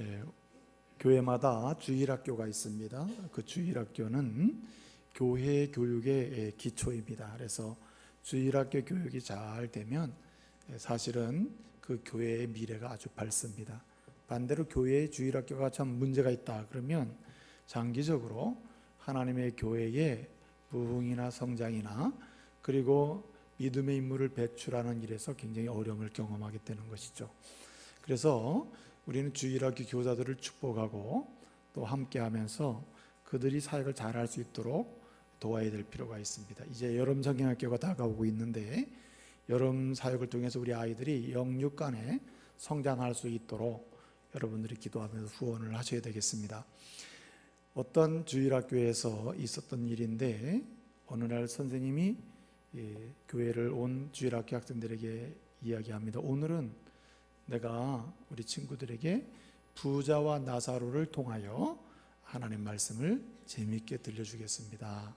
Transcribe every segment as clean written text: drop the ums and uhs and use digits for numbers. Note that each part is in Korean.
예, 교회마다 주일학교가 있습니다. 그 주일학교는 교회 교육의 기초입니다. 그래서 주일학교 교육이 잘 되면 사실은 그 교회의 미래가 아주 밝습니다. 반대로 교회의 주일학교가 참 문제가 있다 그러면 장기적으로 하나님의 교회의 부흥이나 성장이나 그리고 믿음의 인물을 배출하는 일에서 굉장히 어려움을 경험하게 되는 것이죠. 그래서 우리는 주일학교 교사들을 축복하고 또 함께하면서 그들이 사역을 잘할 수 있도록 도와야 될 필요가 있습니다. 이제 여름 성경학교가 다가오고 있는데 여름 사역을 통해서 우리 아이들이 영육 간에 성장할 수 있도록 여러분들이 기도하면서 후원을 하셔야 되겠습니다. 어떤 주일학교에서 있었던 일인데 어느 날 선생님이 교회를 온 주일학교 학생들에게 이야기합니다. 오늘은 내가 우리 친구들에게 부자와 나사로를 통하여 하나님 말씀을 재미있게 들려주겠습니다.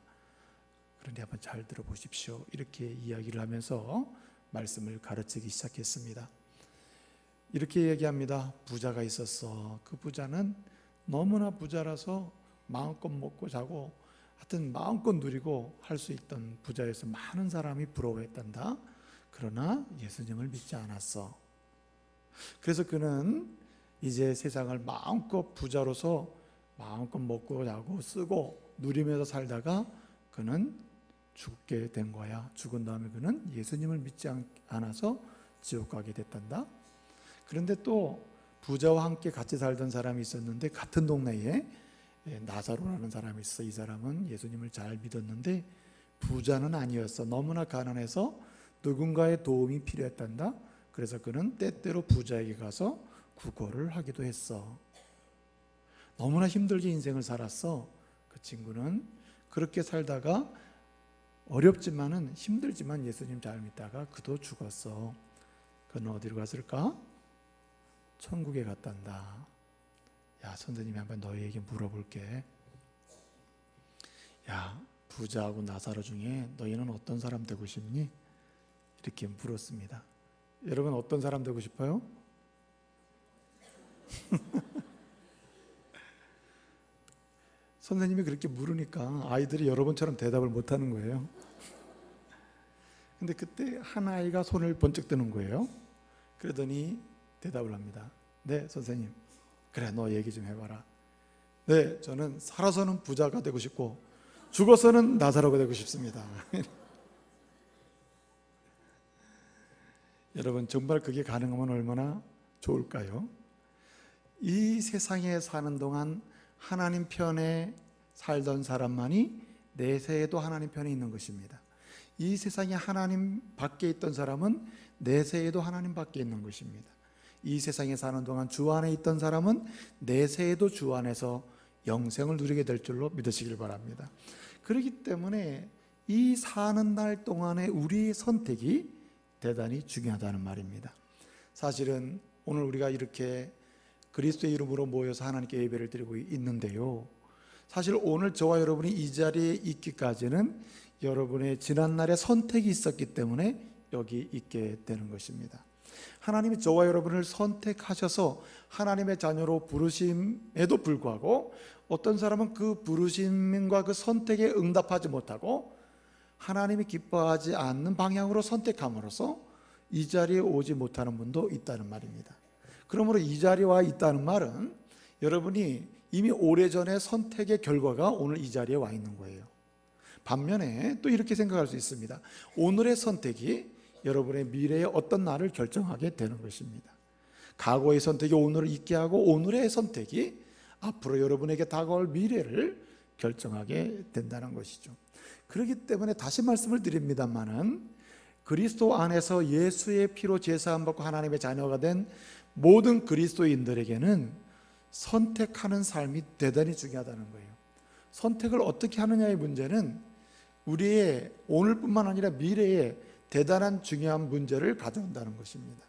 그런데 한번 잘 들어보십시오. 이렇게 이야기를 하면서 말씀을 가르치기 시작했습니다. 이렇게 얘기합니다. 부자가 있었어. 그 부자는 너무나 부자라서 마음껏 먹고 자고 하여튼 마음껏 누리고 할 수 있던 부자여서 많은 사람이 부러워했단다. 그러나 예수님을 믿지 않았어. 그래서 그는 이제 세상을 마음껏 부자로서 마음껏 먹고 자고 쓰고 누리면서 살다가 그는 죽게 된 거야. 죽은 다음에 그는 예수님을 믿지 않아서 지옥 가게 됐단다. 그런데 또 부자와 함께 같이 살던 사람이 있었는데 같은 동네에 나사로라는 사람이 있어. 이 사람은 예수님을 잘 믿었는데 부자는 아니었어. 너무나 가난해서 누군가의 도움이 필요했단다. 그래서 그는 때때로 부자에게 가서 구걸을 하기도 했어. 너무나 힘들게 인생을 살았어. 그 친구는 그렇게 살다가 어렵지만은 힘들지만 예수님 잘 믿다가 그도 죽었어. 그는 어디로 갔을까? 천국에 갔단다. 야, 선생님이 한번 너희에게 물어볼게. 야, 부자하고 나사로 중에 너희는 어떤 사람 되고 싶니? 이렇게 물었습니다. 여러분 어떤 사람 되고 싶어요? 선생님이 그렇게 물으니까 아이들이 여러분처럼 대답을 못하는 거예요. 근데 그때 한 아이가 손을 번쩍 드는 거예요. 그러더니 대답을 합니다. 네, 선생님. 그래, 너 얘기 좀 해봐라. 네, 저는 살아서는 부자가 되고 싶고 죽어서는 나사로가 되고 싶습니다. 여러분 정말 그게 가능하면 얼마나 좋을까요? 이 세상에 사는 동안 하나님 편에 살던 사람만이 내세에도 하나님 편에 있는 것입니다. 이 세상에 하나님 밖에 있던 사람은 내세에도 하나님 밖에 있는 것입니다. 이 세상에 사는 동안 주 안에 있던 사람은 내세에도 주 안에서 영생을 누리게 될 줄로 믿으시길 바랍니다. 그렇기 때문에 이 사는 날 동안에 우리의 선택이 대단히 중요하다는 말입니다. 사실은 오늘 우리가 이렇게 그리스도의 이름으로 모여서 하나님께 예배를 드리고 있는데요, 사실 오늘 저와 여러분이 이 자리에 있기까지는 여러분의 지난날의 선택이 있었기 때문에 여기 있게 되는 것입니다. 하나님이 저와 여러분을 선택하셔서 하나님의 자녀로 부르심에도 불구하고 어떤 사람은 그 부르심과 그 선택에 응답하지 못하고 하나님이 기뻐하지 않는 방향으로 선택함으로써 이 자리에 오지 못하는 분도 있다는 말입니다. 그러므로 이 자리에 와 있다는 말은 여러분이 이미 오래전에 선택의 결과가 오늘 이 자리에 와 있는 거예요. 반면에 또 이렇게 생각할 수 있습니다. 오늘의 선택이 여러분의 미래의 어떤 날을 결정하게 되는 것입니다. 과거의 선택이 오늘을 있게 하고 오늘의 선택이 앞으로 여러분에게 다가올 미래를 결정하게 된다는 것이죠. 그렇기 때문에 다시 말씀을 드립니다마는 그리스도 안에서 예수의 피로 제사함 받고 하나님의 자녀가 된 모든 그리스도인들에게는 선택하는 삶이 대단히 중요하다는 거예요. 선택을 어떻게 하느냐의 문제는 우리의 오늘뿐만 아니라 미래에 대단한 중요한 문제를 가져온다는 것입니다.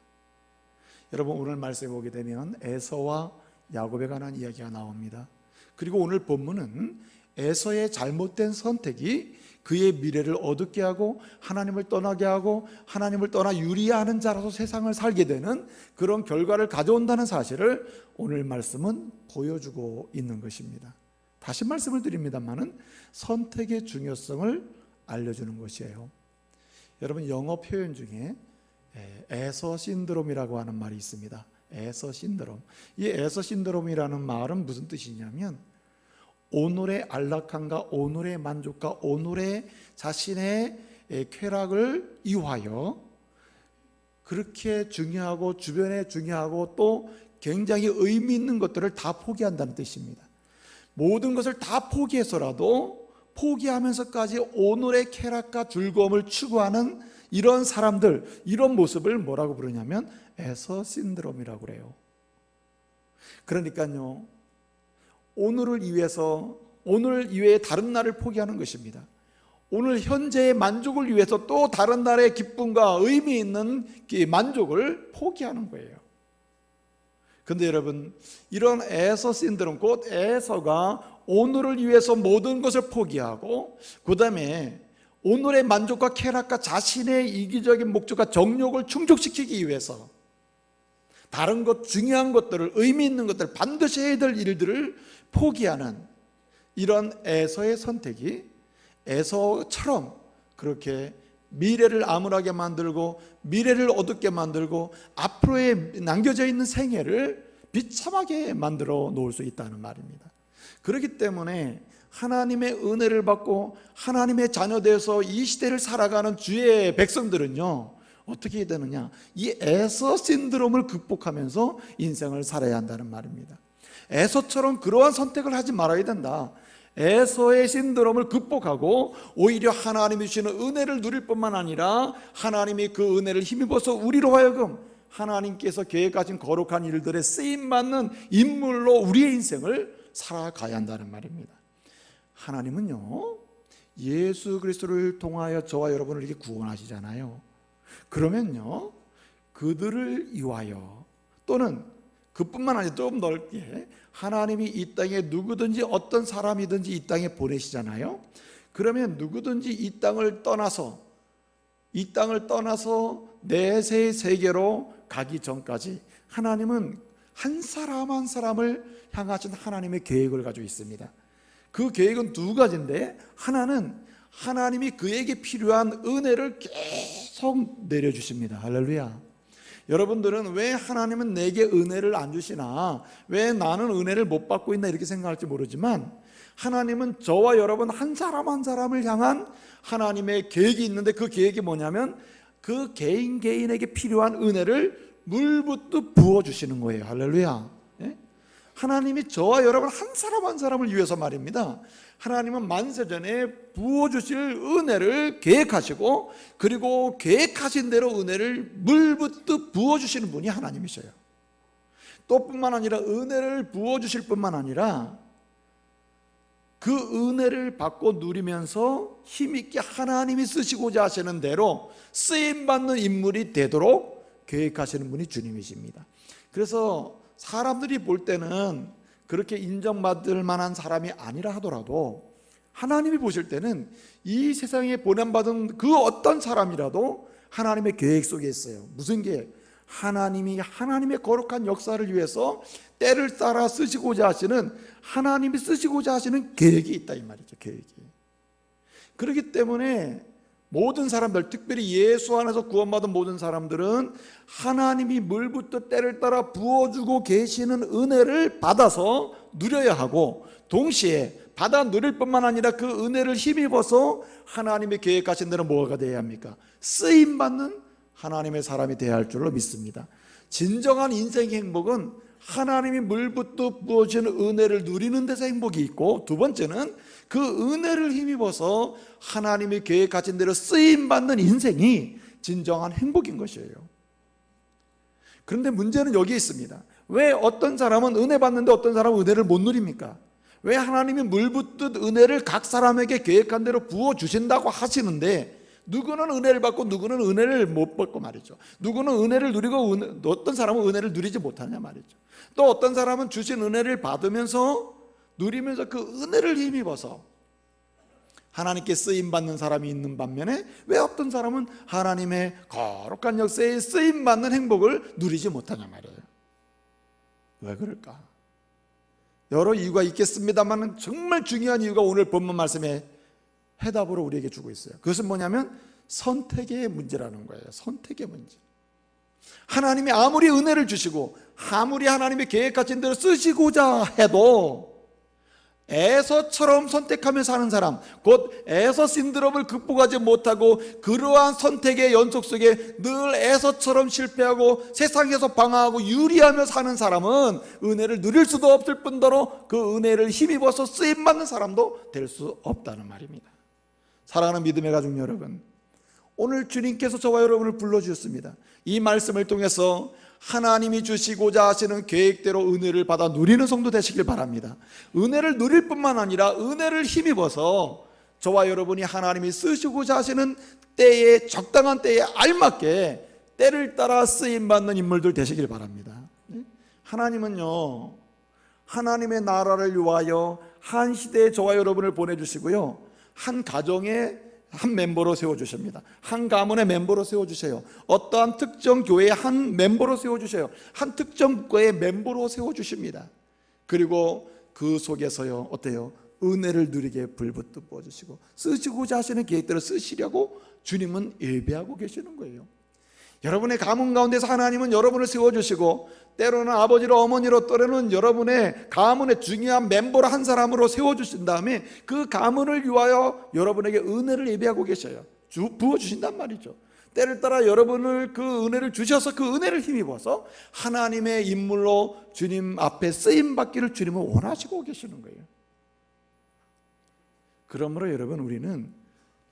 여러분 오늘 말씀에 보게 되면 에서와 야곱에 관한 이야기가 나옵니다. 그리고 오늘 본문은 에서의 잘못된 선택이 그의 미래를 어둡게 하고 하나님을 떠나게 하고 하나님을 떠나 유리하는 자라서 세상을 살게 되는 그런 결과를 가져온다는 사실을 오늘 말씀은 보여주고 있는 것입니다. 다시 말씀을 드립니다만은 선택의 중요성을 알려주는 것이에요. 여러분, 영어 표현 중에 에서 신드롬이라고 하는 말이 있습니다. 에서 신드롬. 이 에서 신드롬이라는 말은 무슨 뜻이냐면, 오늘의 안락함과 오늘의 만족과 오늘의 자신의 쾌락을 이유하여 그렇게 중요하고 주변에 중요하고 또 굉장히 의미 있는 것들을 다 포기한다는 뜻입니다. 모든 것을 다 포기해서라도 포기하면서까지 오늘의 쾌락과 즐거움을 추구하는 이런 사람들, 이런 모습을 뭐라고 부르냐면 에서 신드롬이라고 그래요. 그러니까요, 오늘을 위해서, 오늘 이외에 다른 날을 포기하는 것입니다. 오늘 현재의 만족을 위해서 또 다른 날의 기쁨과 의미 있는 만족을 포기하는 거예요. 그런데 여러분, 이런 에서 신드롬, 곧 에서가 오늘을 위해서 모든 것을 포기하고 그 다음에 오늘의 만족과 쾌락과 자신의 이기적인 목적과 정욕을 충족시키기 위해서 다른 것, 중요한 것들을, 의미 있는 것들을, 반드시 해야 될 일들을 포기하는 이런 에서의 선택이 에서처럼 그렇게 미래를 암울하게 만들고 미래를 어둡게 만들고 앞으로에 남겨져 있는 생애를 비참하게 만들어 놓을 수 있다는 말입니다. 그렇기 때문에 하나님의 은혜를 받고 하나님의 자녀되어서 이 시대를 살아가는 주의 백성들은요, 어떻게 되느냐, 이 에서 신드롬을 극복하면서 인생을 살아야 한다는 말입니다. 에서처럼 그러한 선택을 하지 말아야 된다. 에서의 신드롬을 극복하고 오히려 하나님이 주시는 은혜를 누릴 뿐만 아니라 하나님이 그 은혜를 힘입어서 우리로 하여금 하나님께서 계획하신 거룩한 일들에 쓰임받는 인물로 우리의 인생을 살아가야 한다는 말입니다. 하나님은요, 예수 그리스도를 통하여 저와 여러분을 이렇게 구원하시잖아요. 그러면요, 그들을 위하여, 또는 그뿐만 아니라 좀 넓게 하나님이 이 땅에 누구든지 어떤 사람이든지 이 땅에 보내시잖아요. 그러면 누구든지 이 땅을 떠나서 내세의 세계로 가기 전까지 하나님은 한 사람 한 사람을 향하신 하나님의 계획을 가지고 있습니다. 그 계획은 두 가지인데, 하나는 하나님이 그에게 필요한 은혜를 계속 내려주십니다. 할렐루야. 여러분들은 왜 하나님은 내게 은혜를 안 주시나, 왜 나는 은혜를 못 받고 있나 이렇게 생각할지 모르지만, 하나님은 저와 여러분 한 사람 한 사람을 향한 하나님의 계획이 있는데, 그 계획이 뭐냐면 그 개인에게 필요한 은혜를 물붓듯 부어주시는 거예요. 할렐루야. 하나님이 저와 여러분 한 사람 한 사람을 위해서 말입니다. 하나님은 만세전에 부어주실 은혜를 계획하시고, 그리고 계획하신 대로 은혜를 물붓듯 부어주시는 분이 하나님이셔요. 또 뿐만 아니라 은혜를 부어주실 뿐만 아니라 그 은혜를 받고 누리면서 힘있게 하나님이 쓰시고자 하시는 대로 쓰임받는 인물이 되도록 계획하시는 분이 주님이십니다. 그래서 사람들이 볼 때는 그렇게 인정받을 만한 사람이 아니라 하더라도 하나님이 보실 때는 이 세상에 보냄받은 그 어떤 사람이라도 하나님의 계획 속에 있어요. 무슨 계획? 하나님이 하나님의 거룩한 역사를 위해서 때를 따라 쓰시고자 하시는, 하나님이 쓰시고자 하시는 계획이 있다 이 말이죠. 계획이. 그렇기 때문에 모든 사람들, 특별히 예수 안에서 구원받은 모든 사람들은 하나님이 물부터 때를 따라 부어주고 계시는 은혜를 받아서 누려야 하고, 동시에 받아 누릴 뿐만 아니라 그 은혜를 힘입어서 하나님의 계획하신 대로 뭐가 되어야 합니까? 쓰임받는 하나님의 사람이 되어야 할 줄로 믿습니다. 진정한 인생의 행복은 하나님이 물부터 부어주는 은혜를 누리는 데서 행복이 있고, 두 번째는 그 은혜를 힘입어서 하나님이 계획하신 대로 쓰임받는 인생이 진정한 행복인 것이에요. 그런데 문제는 여기에 있습니다. 왜 어떤 사람은 은혜 받는데 어떤 사람은 은혜를 못 누립니까? 왜 하나님이 물붓듯 은혜를 각 사람에게 계획한 대로 부어주신다고 하시는데, 누구는 은혜를 받고 누구는 은혜를 못 받고 말이죠. 누구는 은혜를 누리고 어떤 사람은 은혜를 누리지 못하냐 말이죠. 또 어떤 사람은 주신 은혜를 받으면서 누리면서 그 은혜를 힘입어서 하나님께 쓰임받는 사람이 있는 반면에 왜 어떤 사람은 하나님의 거룩한 역사에 쓰임받는 행복을 누리지 못하냐 말이에요. 왜 그럴까? 여러 이유가 있겠습니다만 정말 중요한 이유가 오늘 본문 말씀에 해답으로 우리에게 주고 있어요. 그것은 뭐냐면 선택의 문제라는 거예요. 선택의 문제. 하나님이 아무리 은혜를 주시고 아무리 하나님의 계획하신 대로 쓰시고자 해도 에서처럼 선택하며 사는 사람, 곧 에서 신드롬을 극복하지 못하고 그러한 선택의 연속 속에 늘 에서처럼 실패하고 세상에서 방황하고 유리하며 사는 사람은 은혜를 누릴 수도 없을 뿐더러 그 은혜를 힘입어서 쓰임받는 사람도 될 수 없다는 말입니다. 사랑하는 믿음의 가족 여러분, 오늘 주님께서 저와 여러분을 불러주셨습니다. 이 말씀을 통해서 하나님이 주시고자 하시는 계획대로 은혜를 받아 누리는 성도 되시길 바랍니다. 은혜를 누릴 뿐만 아니라 은혜를 힘입어서 저와 여러분이 하나님이 쓰시고자 하시는 때에, 적당한 때에 알맞게 때를 따라 쓰임받는 인물들 되시길 바랍니다. 하나님은요, 하나님의 나라를 위하여 한 시대에 저와 여러분을 보내주시고요, 한 가정에 한 멤버로 세워주십니다. 한 가문의 멤버로 세워주세요. 어떠한 특정 교회의 한 멤버로 세워주세요. 한 특정 국가의 멤버로 세워주십니다. 그리고 그 속에서요, 어때요? 은혜를 누리게 불붙어 부어주시고 쓰시고자 하시는 계획대로 쓰시려고 주님은 예배하고 계시는 거예요. 여러분의 가문 가운데서 하나님은 여러분을 세워주시고 때로는 아버지로 어머니로 때로는 여러분의 가문의 중요한 멤버로 한 사람으로 세워주신 다음에 그 가문을 위하여 여러분에게 은혜를 예배하고 계셔요. 부어주신단 말이죠. 때를 따라 여러분을 그 은혜를 주셔서 그 은혜를 힘입어서 하나님의 인물로 주님 앞에 쓰임받기를 주님은 원하시고 계시는 거예요. 그러므로 여러분, 우리는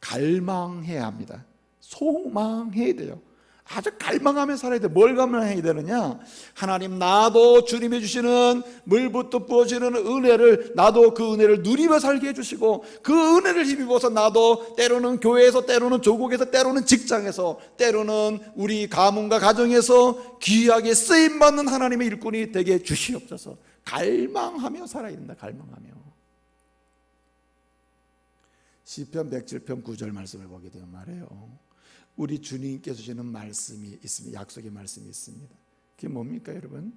갈망해야 합니다. 소망해야 돼요. 아주 갈망하며 살아야 돼. 뭘 갈망해야 되느냐? 하나님, 나도 주님이 주시는 물부터 부어지는 은혜를, 나도 그 은혜를 누리며 살게 해주시고 그 은혜를 힘입어서 나도 때로는 교회에서, 때로는 조국에서, 때로는 직장에서, 때로는 우리 가문과 가정에서 귀하게 쓰임받는 하나님의 일꾼이 되게 주시옵소서. 갈망하며 살아야 된다. 갈망하며. 시편 107편 9절 말씀을 보게 되면 말이에요, 우리 주님께서 주시는 말씀이 있습니다. 약속의 말씀이 있습니다. 그게 뭡니까 여러분?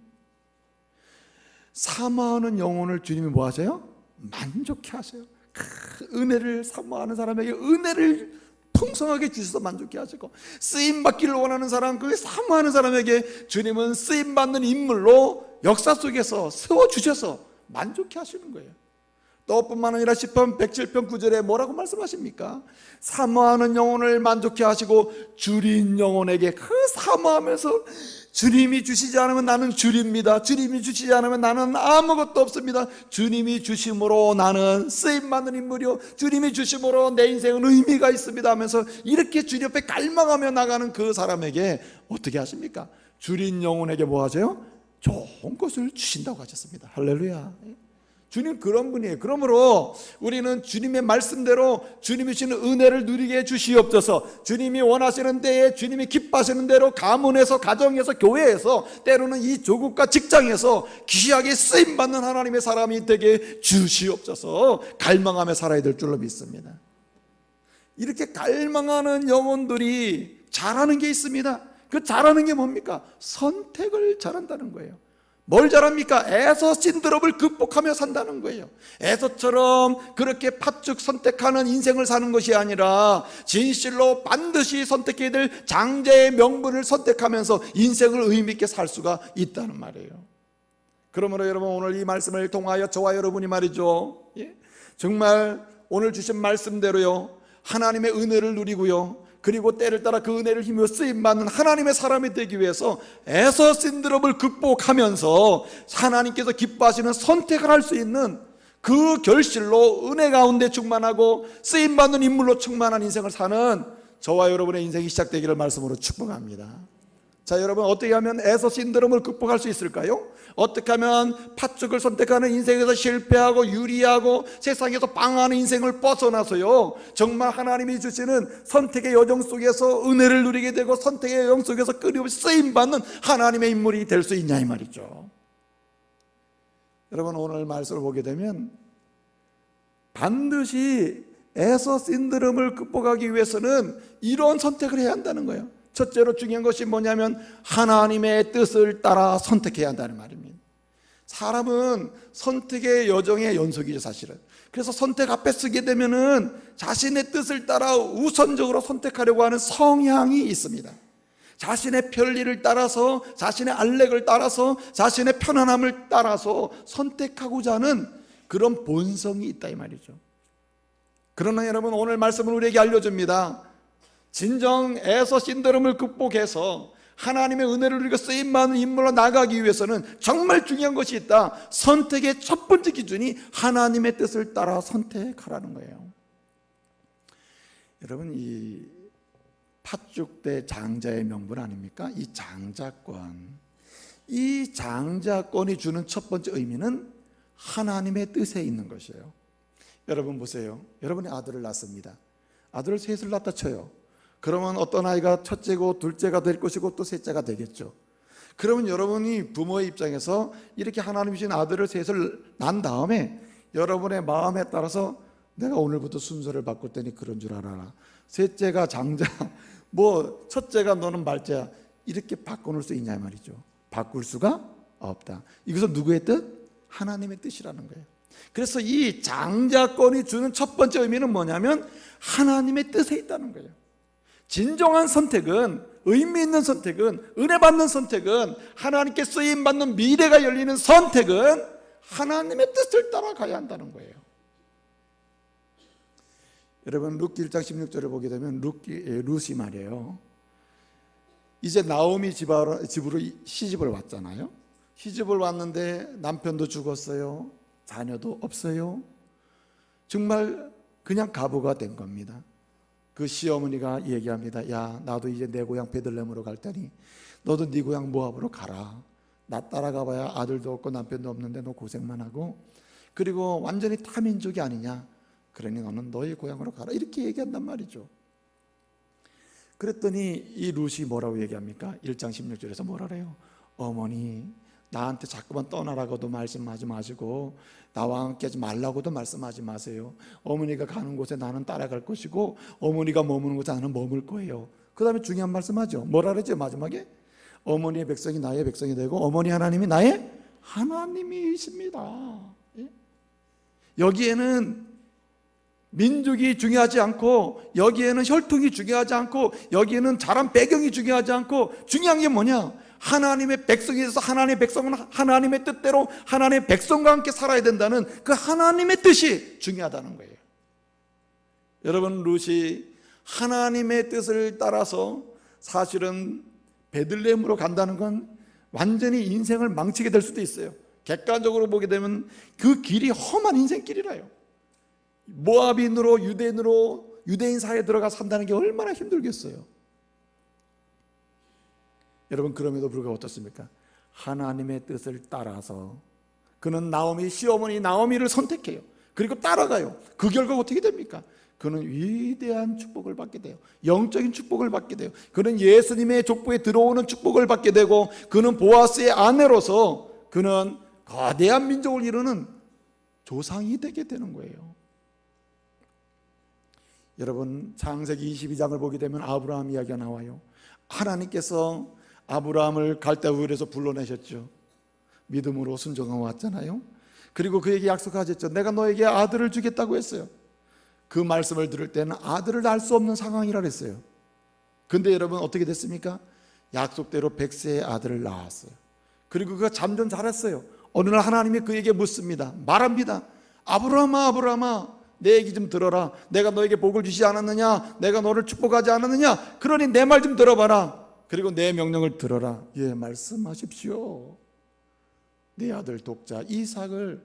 사모하는 영혼을 주님이 뭐 하세요? 만족해 하세요. 은혜를 사모하는 사람에게 은혜를 풍성하게 주셔서 만족해 하시고, 쓰임받기를 원하는 사람, 그 사모하는 사람에게 주님은 쓰임받는 인물로 역사 속에서 세워주셔서 만족해 하시는 거예요. 또 뿐만 아니라 시편 107편 9절에 뭐라고 말씀하십니까? 사모하는 영혼을 만족해 하시고 줄인 영혼에게 그 사모하면서 주님이 주시지 않으면 나는 줄입니다. 주님이 주시지 않으면 나는 아무것도 없습니다. 주님이 주심으로 나는 쓰임받는 인물이요, 주님이 주심으로 내 인생은 의미가 있습니다 하면서 이렇게 주님 옆에 갈망하며 나가는 그 사람에게 어떻게 하십니까? 줄인 영혼에게 뭐 하세요? 좋은 것을 주신다고 하셨습니다. 할렐루야. 주님 그런 분이에요. 그러므로 우리는 주님의 말씀대로 주님이 주시는 은혜를 누리게 해주시옵소서. 주님이 원하시는 때에 주님이 기뻐하시는 대로 가문에서, 가정에서, 교회에서, 때로는 이 조국과 직장에서 귀하게 쓰임받는 하나님의 사람이 되게 주시옵소서. 갈망하며 살아야 될 줄로 믿습니다. 이렇게 갈망하는 영혼들이 잘하는 게 있습니다. 그 잘하는 게 뭡니까? 선택을 잘한다는 거예요. 뭘 잘합니까? 에서 신드롬을 극복하며 산다는 거예요. 에서처럼 그렇게 팥죽 선택하는 인생을 사는 것이 아니라 진실로 반드시 선택해야 될 장제의 명분을 선택하면서 인생을 의미 있게 살 수가 있다는 말이에요. 그러므로 여러분, 오늘 이 말씀을 통하여 저와 여러분이 말이죠, 정말 오늘 주신 말씀대로요, 하나님의 은혜를 누리고요, 그리고 때를 따라 그 은혜를 힘입어 쓰임받는 하나님의 사람이 되기 위해서 에서 신드롬을 극복하면서 하나님께서 기뻐하시는 선택을 할 수 있는 그 결실로 은혜 가운데 충만하고 쓰임받는 인물로 충만한 인생을 사는 저와 여러분의 인생이 시작되기를 말씀으로 축복합니다. 자, 여러분, 어떻게 하면 에서 신드롬을 극복할 수 있을까요? 어떻게 하면 팥죽을 선택하는 인생에서 실패하고 유리하고 세상에서 방황하는 인생을 벗어나서요, 정말 하나님이 주시는 선택의 여정 속에서 은혜를 누리게 되고 선택의 여정 속에서 끊임없이 쓰임받는 하나님의 인물이 될 수 있냐 이 말이죠. 여러분, 오늘 말씀을 보게 되면 반드시 에서 신드롬을 극복하기 위해서는 이런 선택을 해야 한다는 거예요. 첫째로 중요한 것이 뭐냐면 하나님의 뜻을 따라 선택해야 한다는 말입니다. 사람은 선택의 여정의 연속이죠, 사실은. 그래서 선택 앞에 쓰게 되면은 자신의 뜻을 따라 우선적으로 선택하려고 하는 성향이 있습니다. 자신의 편리를 따라서, 자신의 알렉을 따라서, 자신의 편안함을 따라서 선택하고자 하는 그런 본성이 있다 이 말이죠. 그러나 여러분, 오늘 말씀은 우리에게 알려줍니다. 진정 에서 신드롬을 극복해서 하나님의 은혜를 누리고 쓰임받는 인물로 나가기 위해서는 정말 중요한 것이 있다. 선택의 첫 번째 기준이 하나님의 뜻을 따라 선택하라는 거예요. 여러분, 이 팥죽대 장자의 명분 아닙니까? 이 장자권이 주는 첫 번째 의미는 하나님의 뜻에 있는 것이에요. 여러분 보세요. 여러분이 아들을 낳습니다. 아들을 셋을 낳다 쳐요. 그러면 어떤 아이가 첫째고 둘째가 될 것이고 또 셋째가 되겠죠. 그러면 여러분이 부모의 입장에서 이렇게 하나님이 주신 아들을 셋을 낳은 다음에 여러분의 마음에 따라서 내가 오늘부터 순서를 바꿀 테니 그런 줄 알아라. 셋째가 장자, 뭐 첫째가 너는 말자야, 이렇게 바꿔놓을 수 있냐 말이죠. 바꿀 수가 없다. 이것은 누구의 뜻? 하나님의 뜻이라는 거예요. 그래서 이 장자권이 주는 첫 번째 의미는 뭐냐면 하나님의 뜻에 있다는 거예요. 진정한 선택은, 의미 있는 선택은, 은혜 받는 선택은, 하나님께 쓰임받는 미래가 열리는 선택은 하나님의 뜻을 따라가야 한다는 거예요. 여러분, 룻기 1장 16절을 보게 되면 룻이 말이에요. 이제 나오미 집으로 시집을 왔잖아요. 시집을 왔는데 남편도 죽었어요. 자녀도 없어요. 정말 그냥 가부가 된 겁니다. 그 시어머니가 얘기합니다. 야, 나도 이제 내 고향 베들레헴으로 갈 테니 너도 네 고향 모압으로 가라. 나 따라가 봐야 아들도 없고 남편도 없는데 너 고생만 하고, 그리고 완전히 타민족이 아니냐, 그러니 너는 너의 고향으로 가라, 이렇게 얘기한단 말이죠. 그랬더니 이 룻이 뭐라고 얘기합니까? 1장 16절에서 뭐라 그래요? 어머니, 나한테 자꾸만 떠나라고도 말씀하지 마시고 나와 함께 하지 말라고도 말씀하지 마세요. 어머니가 가는 곳에 나는 따라갈 것이고 어머니가 머무는 곳에 나는 머물 거예요. 그 다음에 중요한 말씀하죠. 뭐라 그러죠? 마지막에 어머니의 백성이 나의 백성이 되고 어머니 하나님이 나의 하나님이십니다. 여기에는 민족이 중요하지 않고, 여기에는 혈통이 중요하지 않고, 여기에는 자란 배경이 중요하지 않고, 중요한 게 뭐냐? 하나님의 백성이 돼서 하나님의 백성은 하나님의 뜻대로 하나님의 백성과 함께 살아야 된다는 그 하나님의 뜻이 중요하다는 거예요. 여러분, 룻이 하나님의 뜻을 따라서 사실은 베들레헴으로 간다는 건 완전히 인생을 망치게 될 수도 있어요. 객관적으로 보게 되면 그 길이 험한 인생길이라요. 모압인으로 유대인 사회에 들어가 산다는 게 얼마나 힘들겠어요. 여러분, 그럼에도 불구하고 어떻습니까? 하나님의 뜻을 따라서 그는 나오미, 시어머니 나오미를 선택해요. 그리고 따라가요. 그 결과가 어떻게 됩니까? 그는 위대한 축복을 받게 돼요. 영적인 축복을 받게 돼요. 그는 예수님의 족보에 들어오는 축복을 받게 되고, 그는 보아스의 아내로서 그는 거대한 민족을 이루는 조상이 되게 되는 거예요. 여러분, 창세기 22장을 보게 되면 아브라함 이야기가 나와요. 하나님께서 아브라함을 갈대우에서 불러내셨죠. 믿음으로 순종하고 왔잖아요. 그리고 그에게 약속하셨죠. 내가 너에게 아들을 주겠다고 했어요. 그 말씀을 들을 때는 아들을 낳을 수 없는 상황이라 그랬어요. 근데 여러분, 어떻게 됐습니까? 약속대로 100세의 아들을 낳았어요. 그리고 그가 잠좀 잘했어요. 어느 날 하나님이 그에게 묻습니다. 말합니다. 아브라함아, 아브라함아, 내 얘기 좀 들어라. 내가 너에게 복을 주시지 않았느냐? 내가 너를 축복하지 않았느냐? 그러니 내 말 좀 들어봐라. 그리고 내 명령을 들어라. 예, 말씀하십시오. 내 아들 독자 이삭을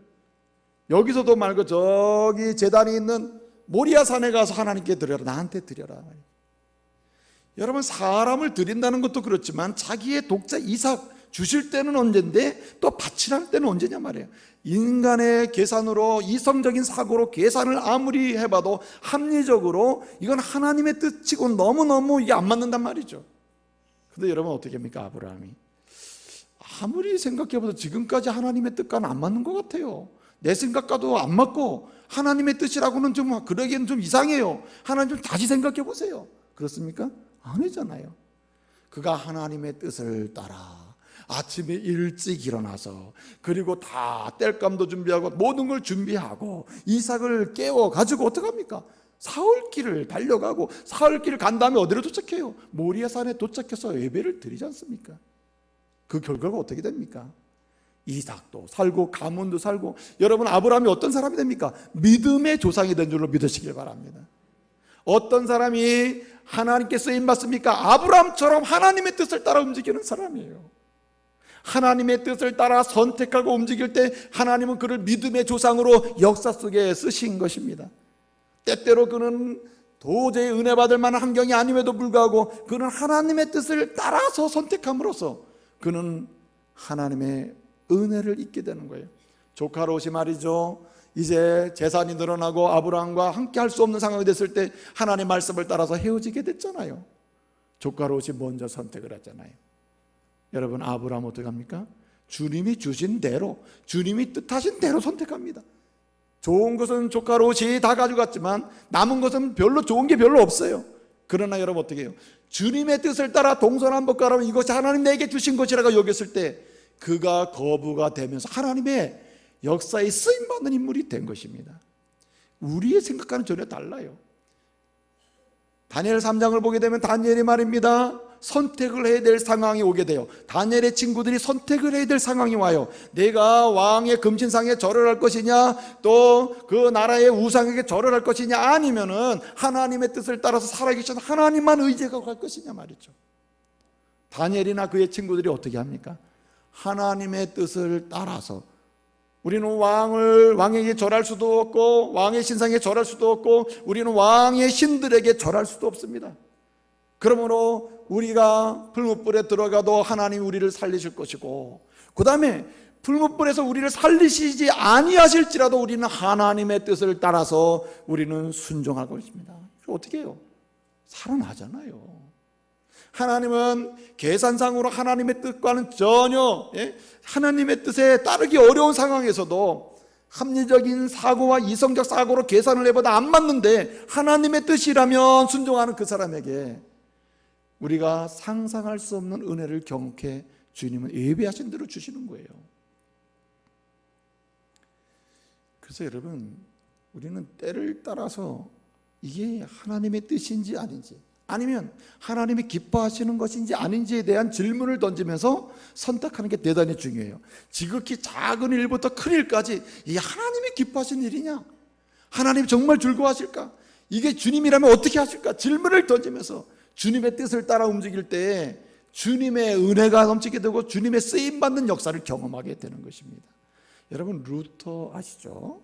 여기서도 말고 저기 제단이 있는 모리아 산에 가서 하나님께 드려라. 나한테 드려라. 여러분, 사람을 드린다는 것도 그렇지만 자기의 독자 이삭 주실 때는 언젠데 또 바치랄 때는 언제냐 말이에요. 인간의 계산으로, 이성적인 사고로 계산을 아무리 해봐도 합리적으로 이건 하나님의 뜻이고 너무너무 이게 안 맞는단 말이죠. 근데 여러분, 어떻게 합니까? 아브라함이 아무리 생각해봐도 지금까지 하나님의 뜻과는 안 맞는 것 같아요. 내 생각과도 안 맞고 하나님의 뜻이라고는 좀 그러기엔 좀 이상해요. 하나님 좀 다시 생각해 보세요. 그렇습니까? 아니잖아요. 그가 하나님의 뜻을 따라 아침에 일찍 일어나서, 그리고 다 땔감도 준비하고 모든 걸 준비하고 이삭을 깨워 가지고 어떡합니까? 사흘길을 달려가고, 사흘길을 간 다음에 어디로 도착해요? 모리아산에 도착해서 예배를 드리지 않습니까? 그 결과가 어떻게 됩니까? 이삭도 살고 가문도 살고. 여러분, 아브라함이 어떤 사람이 됩니까? 믿음의 조상이 된 줄로 믿으시길 바랍니다. 어떤 사람이 하나님께 쓰임받습니까? 아브라함처럼 하나님의 뜻을 따라 움직이는 사람이에요. 하나님의 뜻을 따라 선택하고 움직일 때 하나님은 그를 믿음의 조상으로 역사 속에 쓰신 것입니다. 때때로 그는 도저히 은혜 받을 만한 환경이 아님에도 불구하고 그는 하나님의 뜻을 따라서 선택함으로써 그는 하나님의 은혜를 잊게 되는 거예요. 조카 롯이 말이죠, 이제 재산이 늘어나고 아브라함과 함께 할 수 없는 상황이 됐을 때 하나님의 말씀을 따라서 헤어지게 됐잖아요. 조카 롯이 먼저 선택을 했잖아요. 여러분, 아브라함 어떻게 합니까? 주님이 주신 대로, 주님이 뜻하신 대로 선택합니다. 좋은 것은 조카 롯이 다 가져갔지만 남은 것은 별로 좋은 게 별로 없어요. 그러나 여러분 어떻게 해요? 주님의 뜻을 따라 동서남북가라면 이것이 하나님 내게 주신 것이라고 여겼을 때 그가 거부가 되면서 하나님의 역사에 쓰임받는 인물이 된 것입니다. 우리의 생각과는 전혀 달라요. 다니엘 3장을 보게 되면 다니엘이 말입니다, 선택을 해야 될 상황이 오게 돼요. 다니엘의 친구들이 선택을 해야 될 상황이 와요. 내가 왕의 금신상에 절을 할 것이냐, 또 그 나라의 우상에게 절을 할 것이냐, 아니면은 하나님의 뜻을 따라서 살아계신 하나님만 의지하고 갈 것이냐 말이죠. 다니엘이나 그의 친구들이 어떻게 합니까? 하나님의 뜻을 따라서, 우리는 왕에게 절할 수도 없고 왕의 신상에 절할 수도 없고 우리는 왕의 신들에게 절할 수도 없습니다. 그러므로 우리가 풀무불에 들어가도 하나님이 우리를 살리실 것이고, 그 다음에 풀무불에서 우리를 살리시지 아니하실지라도 우리는 하나님의 뜻을 따라서 우리는 순종할 것입니다. 어떻게 해요? 살아나잖아요. 하나님은 계산상으로 하나님의 뜻과는 전혀, 하나님의 뜻에 따르기 어려운 상황에서도 합리적인 사고와 이성적 사고로 계산을 해보다 안 맞는데 하나님의 뜻이라면 순종하는 그 사람에게 우리가 상상할 수 없는 은혜를 경험케 주님은 예비하신 대로 주시는 거예요. 그래서 여러분, 우리는 때를 따라서 이게 하나님의 뜻인지 아닌지, 아니면 하나님이 기뻐하시는 것인지 아닌지에 대한 질문을 던지면서 선택하는 게 대단히 중요해요. 지극히 작은 일부터 큰 일까지 이게 하나님이 기뻐하시는 일이냐? 하나님 정말 즐거워하실까? 이게 주님이라면 어떻게 하실까? 질문을 던지면서 주님의 뜻을 따라 움직일 때 주님의 은혜가 넘치게 되고 주님의 쓰임받는 역사를 경험하게 되는 것입니다. 여러분, 루터 아시죠?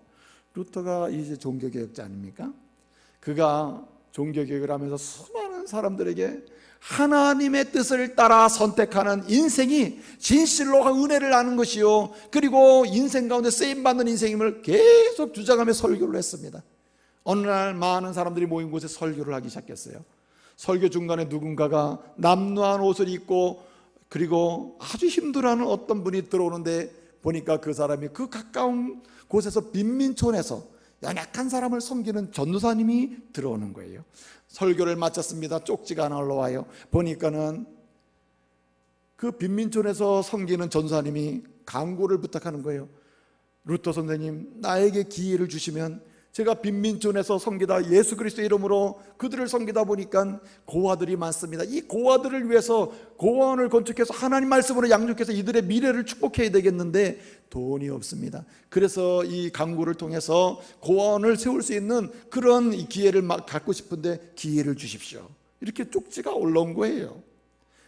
루터가 이제 종교개혁자 아닙니까? 그가 종교개혁을 하면서 수많은 사람들에게 하나님의 뜻을 따라 선택하는 인생이 진실로 은혜를 아는 것이요, 그리고 인생 가운데 쓰임받는 인생임을 계속 주장하며 설교를 했습니다. 어느 날 많은 사람들이 모인 곳에 설교를 하기 시작했어요. 설교 중간에 누군가가 남루한 옷을 입고 그리고 아주 힘들어하는 어떤 분이 들어오는데 보니까 그 사람이 그 가까운 곳에서 빈민촌에서 연약한 사람을 섬기는 전도사님이 들어오는 거예요. 설교를 마쳤습니다. 쪽지가 하나 올라와요. 보니까는 그 빈민촌에서 섬기는 전도사님이 간구를 부탁하는 거예요. 루터 선생님, 나에게 기회를 주시면 제가 빈민촌에서 섬기다 예수 그리스도 이름으로 그들을 섬기다 보니까 고아들이 많습니다. 이 고아들을 위해서 고아원을 건축해서 하나님 말씀으로 양육해서 이들의 미래를 축복해야 되겠는데 돈이 없습니다. 그래서 이 강구를 통해서 고아원을 세울 수 있는 그런 기회를 갖고 싶은데 기회를 주십시오. 이렇게 쪽지가 올라온 거예요.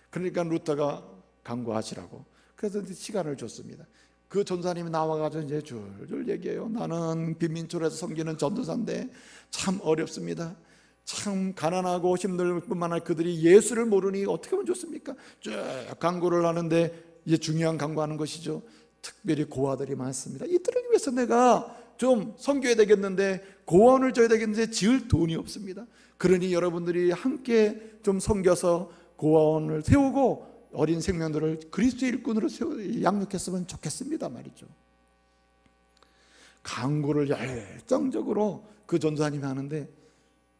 그러니까 루터가 강구하시라고 그래서 시간을 줬습니다. 그 전사님이 나와가지고 이제 줄줄 얘기해요. 나는 빈민촌에서 섬기는 전도사인데 참 어렵습니다. 참 가난하고 힘들 뿐만 아니라 그들이 예수를 모르니 어떻게 하면 좋습니까? 쭉 강구를 하는데 이제 중요한 강구하는 것이죠. 특별히 고아들이 많습니다. 이들을 위해서 내가 좀 섬겨야 되겠는데 고아원을 줘야 되겠는데 지을 돈이 없습니다. 그러니 여러분들이 함께 좀 섬겨서 고아원을 세우고 어린 생명들을 그리스도의 일꾼으로 양육했으면 좋겠습니다 말이죠. 강구를 열정적으로 그 전도사님이 하는데,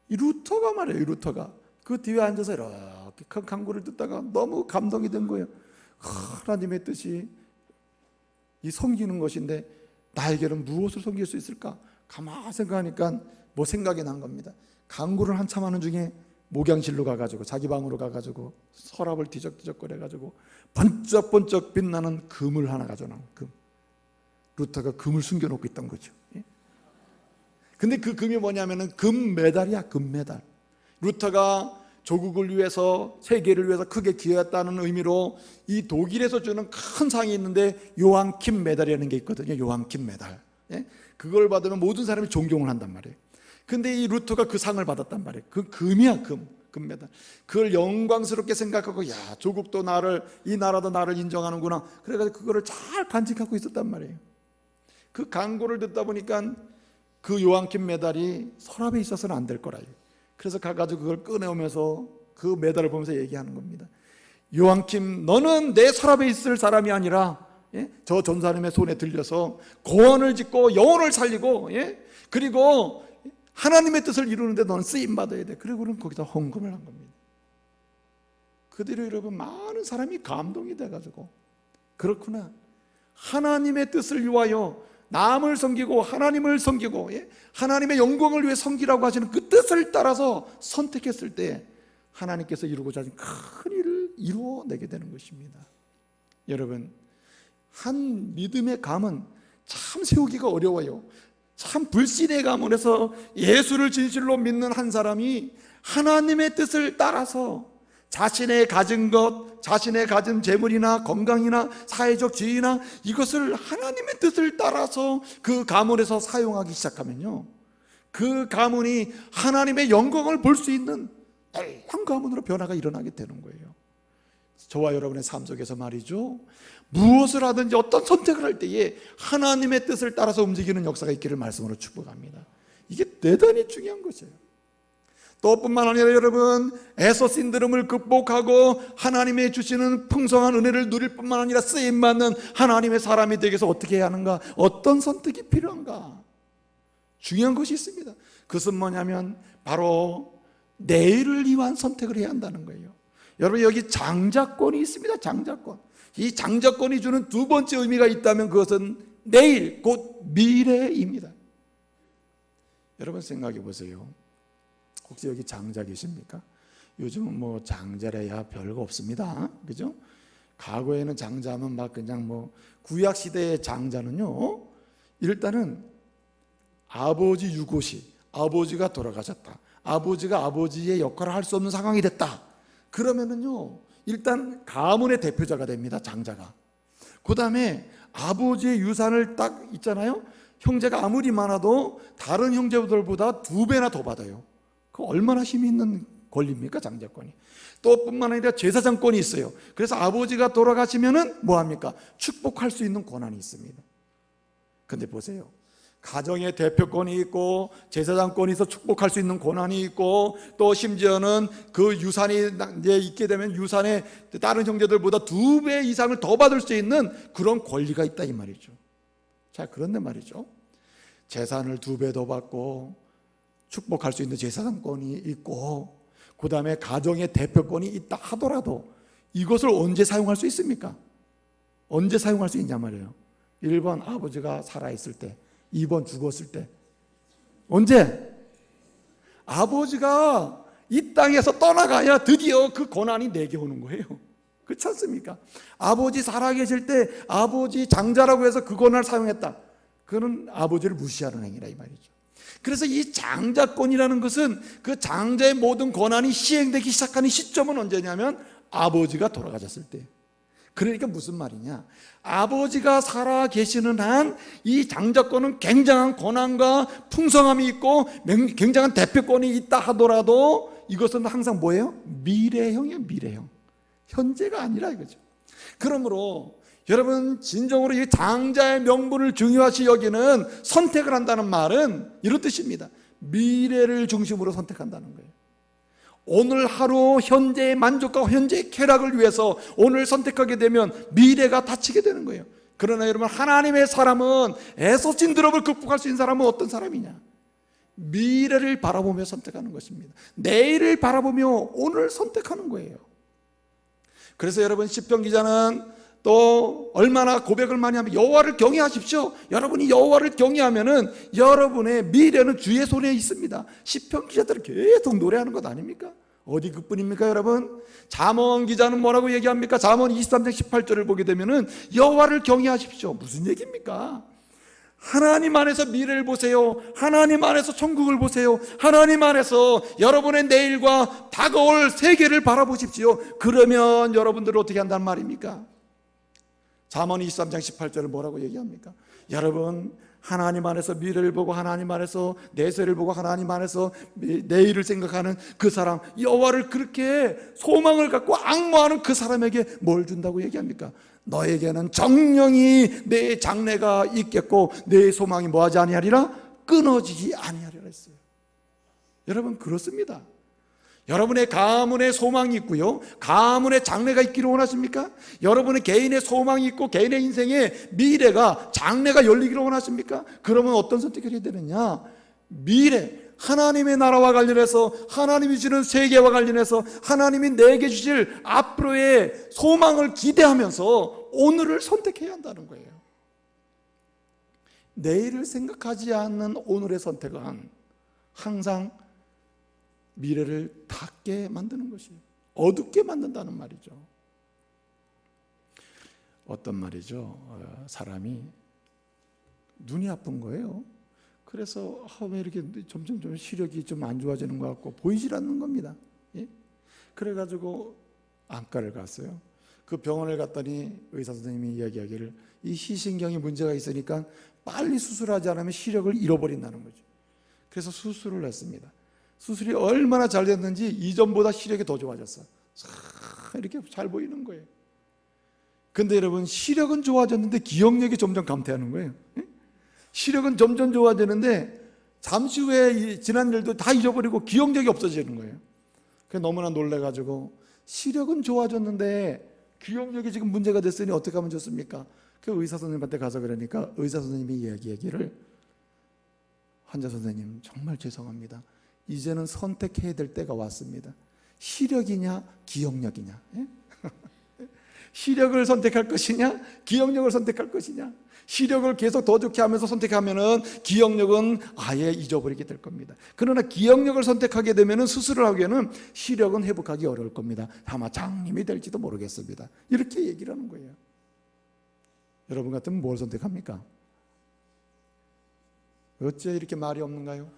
이 루터가 말이에요. 이 루터가 그 뒤에 앉아서 이렇게 큰 강구를 듣다가 너무 감동이 된 거예요. 하나님의 뜻이 이 섬기는 것인데 나에게는 무엇을 섬길 수 있을까? 가만히 생각하니까 뭐 생각이 난 겁니다. 강구를 한참 하는 중에 목양실로 가가지고 자기 방으로 가가지고 서랍을 뒤적뒤적거려가지고 번쩍번쩍 빛나는 금을 하나 가져나온 금. 루터가 금을 숨겨놓고 있던 거죠. 근데 그 금이 뭐냐면은 금메달이야. 금메달. 루터가 조국을 위해서, 세계를 위해서 크게 기여했다는 의미로 이 독일에서 주는 큰 상이 있는데 요한킴 메달이라는 게 있거든요. 요한킴 메달. 그걸 받으면 모든 사람이 존경을 한단 말이에요. 근데 이 루터가 그 상을 받았단 말이에요. 그 금이야. 금메달. 그걸 영광스럽게 생각하고, 야, 조국도 나를, 이 나라도 나를 인정하는구나. 그래가지고 그거를 잘 간직하고 있었단 말이에요. 그 강구를 듣다 보니까 그 요한킴 메달이 서랍에 있어서는 안 될 거라요. 그래서 가가지고 그걸 꺼내오면서 그 메달을 보면서 얘기하는 겁니다. 요한킴, 너는 내 서랍에 있을 사람이 아니라 저 전사님의 손에 들려서 고원을 짓고 영혼을 살리고, 그리고 하나님의 뜻을 이루는데 너는 쓰임받아야 돼. 그리고는 거기다 헌금을 한 겁니다. 그대로 여러분, 많은 사람이 감동이 돼가지고, 그렇구나, 하나님의 뜻을 위하여 남을 섬기고 하나님을 섬기고, 하나님의 영광을 위해 섬기라고 하시는 그 뜻을 따라서 선택했을 때 하나님께서 이루고자 하신 큰 일을 이루어내게 되는 것입니다. 여러분, 한 믿음의 감은 참 세우기가 어려워요. 참 불신의 가문에서 예수를 진실로 믿는 한 사람이 하나님의 뜻을 따라서 자신의 가진 것, 자신의 가진 재물이나 건강이나 사회적 지위나 이것을 하나님의 뜻을 따라서 그 가문에서 사용하기 시작하면요, 그 가문이 하나님의 영광을 볼 수 있는 한 가문으로 변화가 일어나게 되는 거예요. 저와 여러분의 삶 속에서 말이죠, 무엇을 하든지 어떤 선택을 할 때에 하나님의 뜻을 따라서 움직이는 역사가 있기를 말씀으로 축복합니다. 이게 대단히 중요한 것이에요. 또 뿐만 아니라 여러분, 에서 신드롬을 극복하고 하나님의 주시는 풍성한 은혜를 누릴 뿐만 아니라 쓰임받는 하나님의 사람이 되기 위해서 어떻게 해야 하는가, 어떤 선택이 필요한가, 중요한 것이 있습니다. 그것은 뭐냐면 바로 내일을 위한 선택을 해야 한다는 거예요. 여러분, 여기 장자권이 있습니다. 장자권. 이 장자권이 주는 두 번째 의미가 있다면 그것은 내일, 곧 미래입니다. 여러분 생각해 보세요. 혹시 여기 장자 계십니까? 요즘은 뭐 장자래야 별거 없습니다. 그죠? 과거에는 장자면 막 그냥 뭐, 구약 시대의 장자는요, 일단은 아버지 유고시, 아버지가 돌아가셨다, 아버지가 아버지의 역할을 할 수 없는 상황이 됐다, 그러면은요 일단 가문의 대표자가 됩니다. 장자가. 그 다음에 아버지의 유산을 딱 있잖아요, 형제가 아무리 많아도 다른 형제들보다 2배나 더 받아요. 그 얼마나 힘이 있는 권리입니까, 장자권이. 또 뿐만 아니라 제사장권이 있어요. 그래서 아버지가 돌아가시면은 뭐합니까? 축복할 수 있는 권한이 있습니다. 근데 보세요, 가정의 대표권이 있고 제사장권이 있어 축복할 수 있는 권한이 있고, 또 심지어는 그 유산이 이제 있게 되면 유산에 다른 형제들보다 2배 이상을 더 받을 수 있는 그런 권리가 있다 이 말이죠. 자, 그런데 말이죠, 재산을 2배 더 받고 축복할 수 있는 제사장권이 있고 그 다음에 가정의 대표권이 있다 하더라도 이것을 언제 사용할 수 있습니까? 언제 사용할 수 있냐 말이에요. 1번 아버지가 살아있을 때, 2번 죽었을 때. 언제? 아버지가 이 땅에서 떠나가야 드디어 그 권한이 내게 오는 거예요. 그렇지 않습니까? 아버지 살아계실 때 아버지 장자라고 해서 그 권한을 사용했다, 그거는 아버지를 무시하는 행위라 이 말이죠. 그래서 이 장자권이라는 것은 그 장자의 모든 권한이 시행되기 시작하는 시점은 언제냐면 아버지가 돌아가셨을 때. 그러니까 무슨 말이냐, 아버지가 살아 계시는 한 이 장자권은 굉장한 권한과 풍성함이 있고 굉장한 대표권이 있다 하더라도 이것은 항상 뭐예요? 미래형이에요. 미래형. 현재가 아니라 이거죠. 그러므로 여러분, 진정으로 이 장자의 명분을 중요하시 여기는 선택을 한다는 말은 이런 뜻입니다. 미래를 중심으로 선택한다는 거예요. 오늘 하루 현재의 만족과 현재의 쾌락을 위해서 오늘 선택하게 되면 미래가 닫히게 되는 거예요. 그러나 여러분, 하나님의 사람은, 에서 신드롬을 극복할 수 있는 사람은 어떤 사람이냐? 미래를 바라보며 선택하는 것입니다. 내일을 바라보며 오늘 선택하는 거예요. 그래서 여러분, 시편 기자는 또 얼마나 고백을 많이 하면 여호와를 경외하십시오. 여러분이 여호와를 경외하면은 여러분의 미래는 주의 손에 있습니다. 시편 기자들은 계속 노래하는 것 아닙니까? 어디 그뿐입니까 여러분? 잠언 기자는 뭐라고 얘기합니까? 잠언 23장 18절을 보게 되면은 여호와를 경외하십시오. 무슨 얘기입니까? 하나님 안에서 미래를 보세요. 하나님 안에서 천국을 보세요. 하나님 안에서 여러분의 내일과 다가올 세계를 바라보십시오. 그러면 여러분들은 어떻게 한단 말입니까? 잠언 23장 18절을 뭐라고 얘기합니까? 여러분, 하나님 안에서 미래를 보고 하나님 안에서 내세를 보고 하나님 안에서 내일을 생각하는 그 사람, 여호와를 그렇게 소망을 갖고 앙모하는 그 사람에게 뭘 준다고 얘기합니까? 너에게는 정령이 내 장래가 있겠고 내 소망이 뭐하지 아니하리라? 끊어지지 아니하리라 했어요. 여러분, 그렇습니다. 여러분의 가문에 소망이 있고요, 가문에 장래가 있기를 원하십니까? 여러분의 개인의 소망이 있고 개인의 인생의 미래가, 장래가 열리기를 원하십니까? 그러면 어떤 선택을 해야 되느냐? 미래, 하나님의 나라와 관련해서, 하나님이 주는 세계와 관련해서 하나님이 내게 주실 앞으로의 소망을 기대하면서 오늘을 선택해야 한다는 거예요. 내일을 생각하지 않는 오늘의 선택은 항상 미래를 닫게 만드는 것이에요. 어둡게 만든다는 말이죠. 어떤 말이죠? 사람이 눈이 아픈 거예요. 그래서 왜 이렇게 점점 좀 시력이 좀 안 좋아지는 것 같고 보이질 않는 겁니다. 예? 그래가지고 안과를 갔어요. 그 병원을 갔더니 의사 선생님이 이야기하기를 이 시신경에 문제가 있으니까 빨리 수술하지 않으면 시력을 잃어버린다는 거죠. 그래서 수술을 했습니다. 수술이 얼마나 잘 됐는지 이전보다 시력이 더 좋아졌어요. 이렇게 잘 보이는 거예요. 근데 여러분, 시력은 좋아졌는데 기억력이 점점 감퇴하는 거예요. 시력은 점점 좋아지는데 잠시 후에 지난 일도 다 잊어버리고 기억력이 없어지는 거예요. 그래서 너무나 놀래가지고 시력은 좋아졌는데 기억력이 지금 문제가 됐으니 어떻게 하면 좋습니까? 그 의사 선생님한테 가서 그러니까 의사 선생님이 이야기하기를, 환자 선생님 정말 죄송합니다. 이제는 선택해야 될 때가 왔습니다. 시력이냐 기억력이냐? 예? 시력을 선택할 것이냐 기억력을 선택할 것이냐? 시력을 계속 더 좋게 하면서 선택하면은 기억력은 아예 잊어버리게 될 겁니다. 그러나 기억력을 선택하게 되면은 수술을 하기에는 시력은 회복하기 어려울 겁니다. 아마 장님이 될지도 모르겠습니다. 이렇게 얘기를 하는 거예요. 여러분 같으면 뭘 선택합니까? 어째 이렇게 말이 없는가요?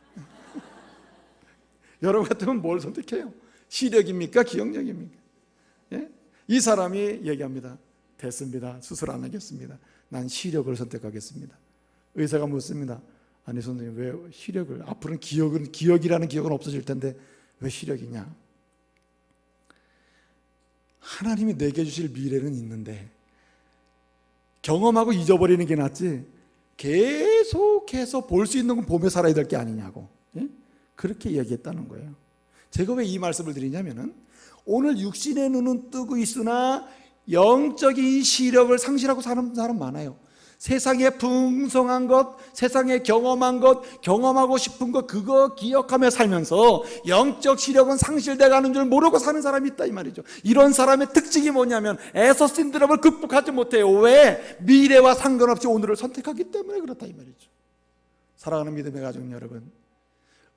여러분 같으면 뭘 선택해요? 시력입니까? 기억력입니까? 예? 이 사람이 얘기합니다. 됐습니다. 수술 안 하겠습니다. 난 시력을 선택하겠습니다. 의사가 묻습니다. 아니 선생님, 왜 시력을? 앞으로는 기억이라는 기억은 없어질 텐데 왜 시력이냐? 하나님이 내게 주실 미래는 있는데 경험하고 잊어버리는 게 낫지 계속해서 볼 수 있는 건 보며 살아야 될 게 아니냐고. 예? 그렇게 얘기했다는 거예요. 제가 왜 이 말씀을 드리냐면은, 오늘 육신의 눈은 뜨고 있으나 영적인 시력을 상실하고 사는 사람 많아요. 세상에 풍성한 것, 세상에 경험한 것, 경험하고 싶은 것, 그거 기억하며 살면서 영적 시력은 상실돼 가는 줄 모르고 사는 사람이 있다 이 말이죠. 이런 사람의 특징이 뭐냐면 에서 신드롬을 극복하지 못해요. 왜? 미래와 상관없이 오늘을 선택하기 때문에 그렇다 이 말이죠. 사랑하는 믿음의 가족 여러분,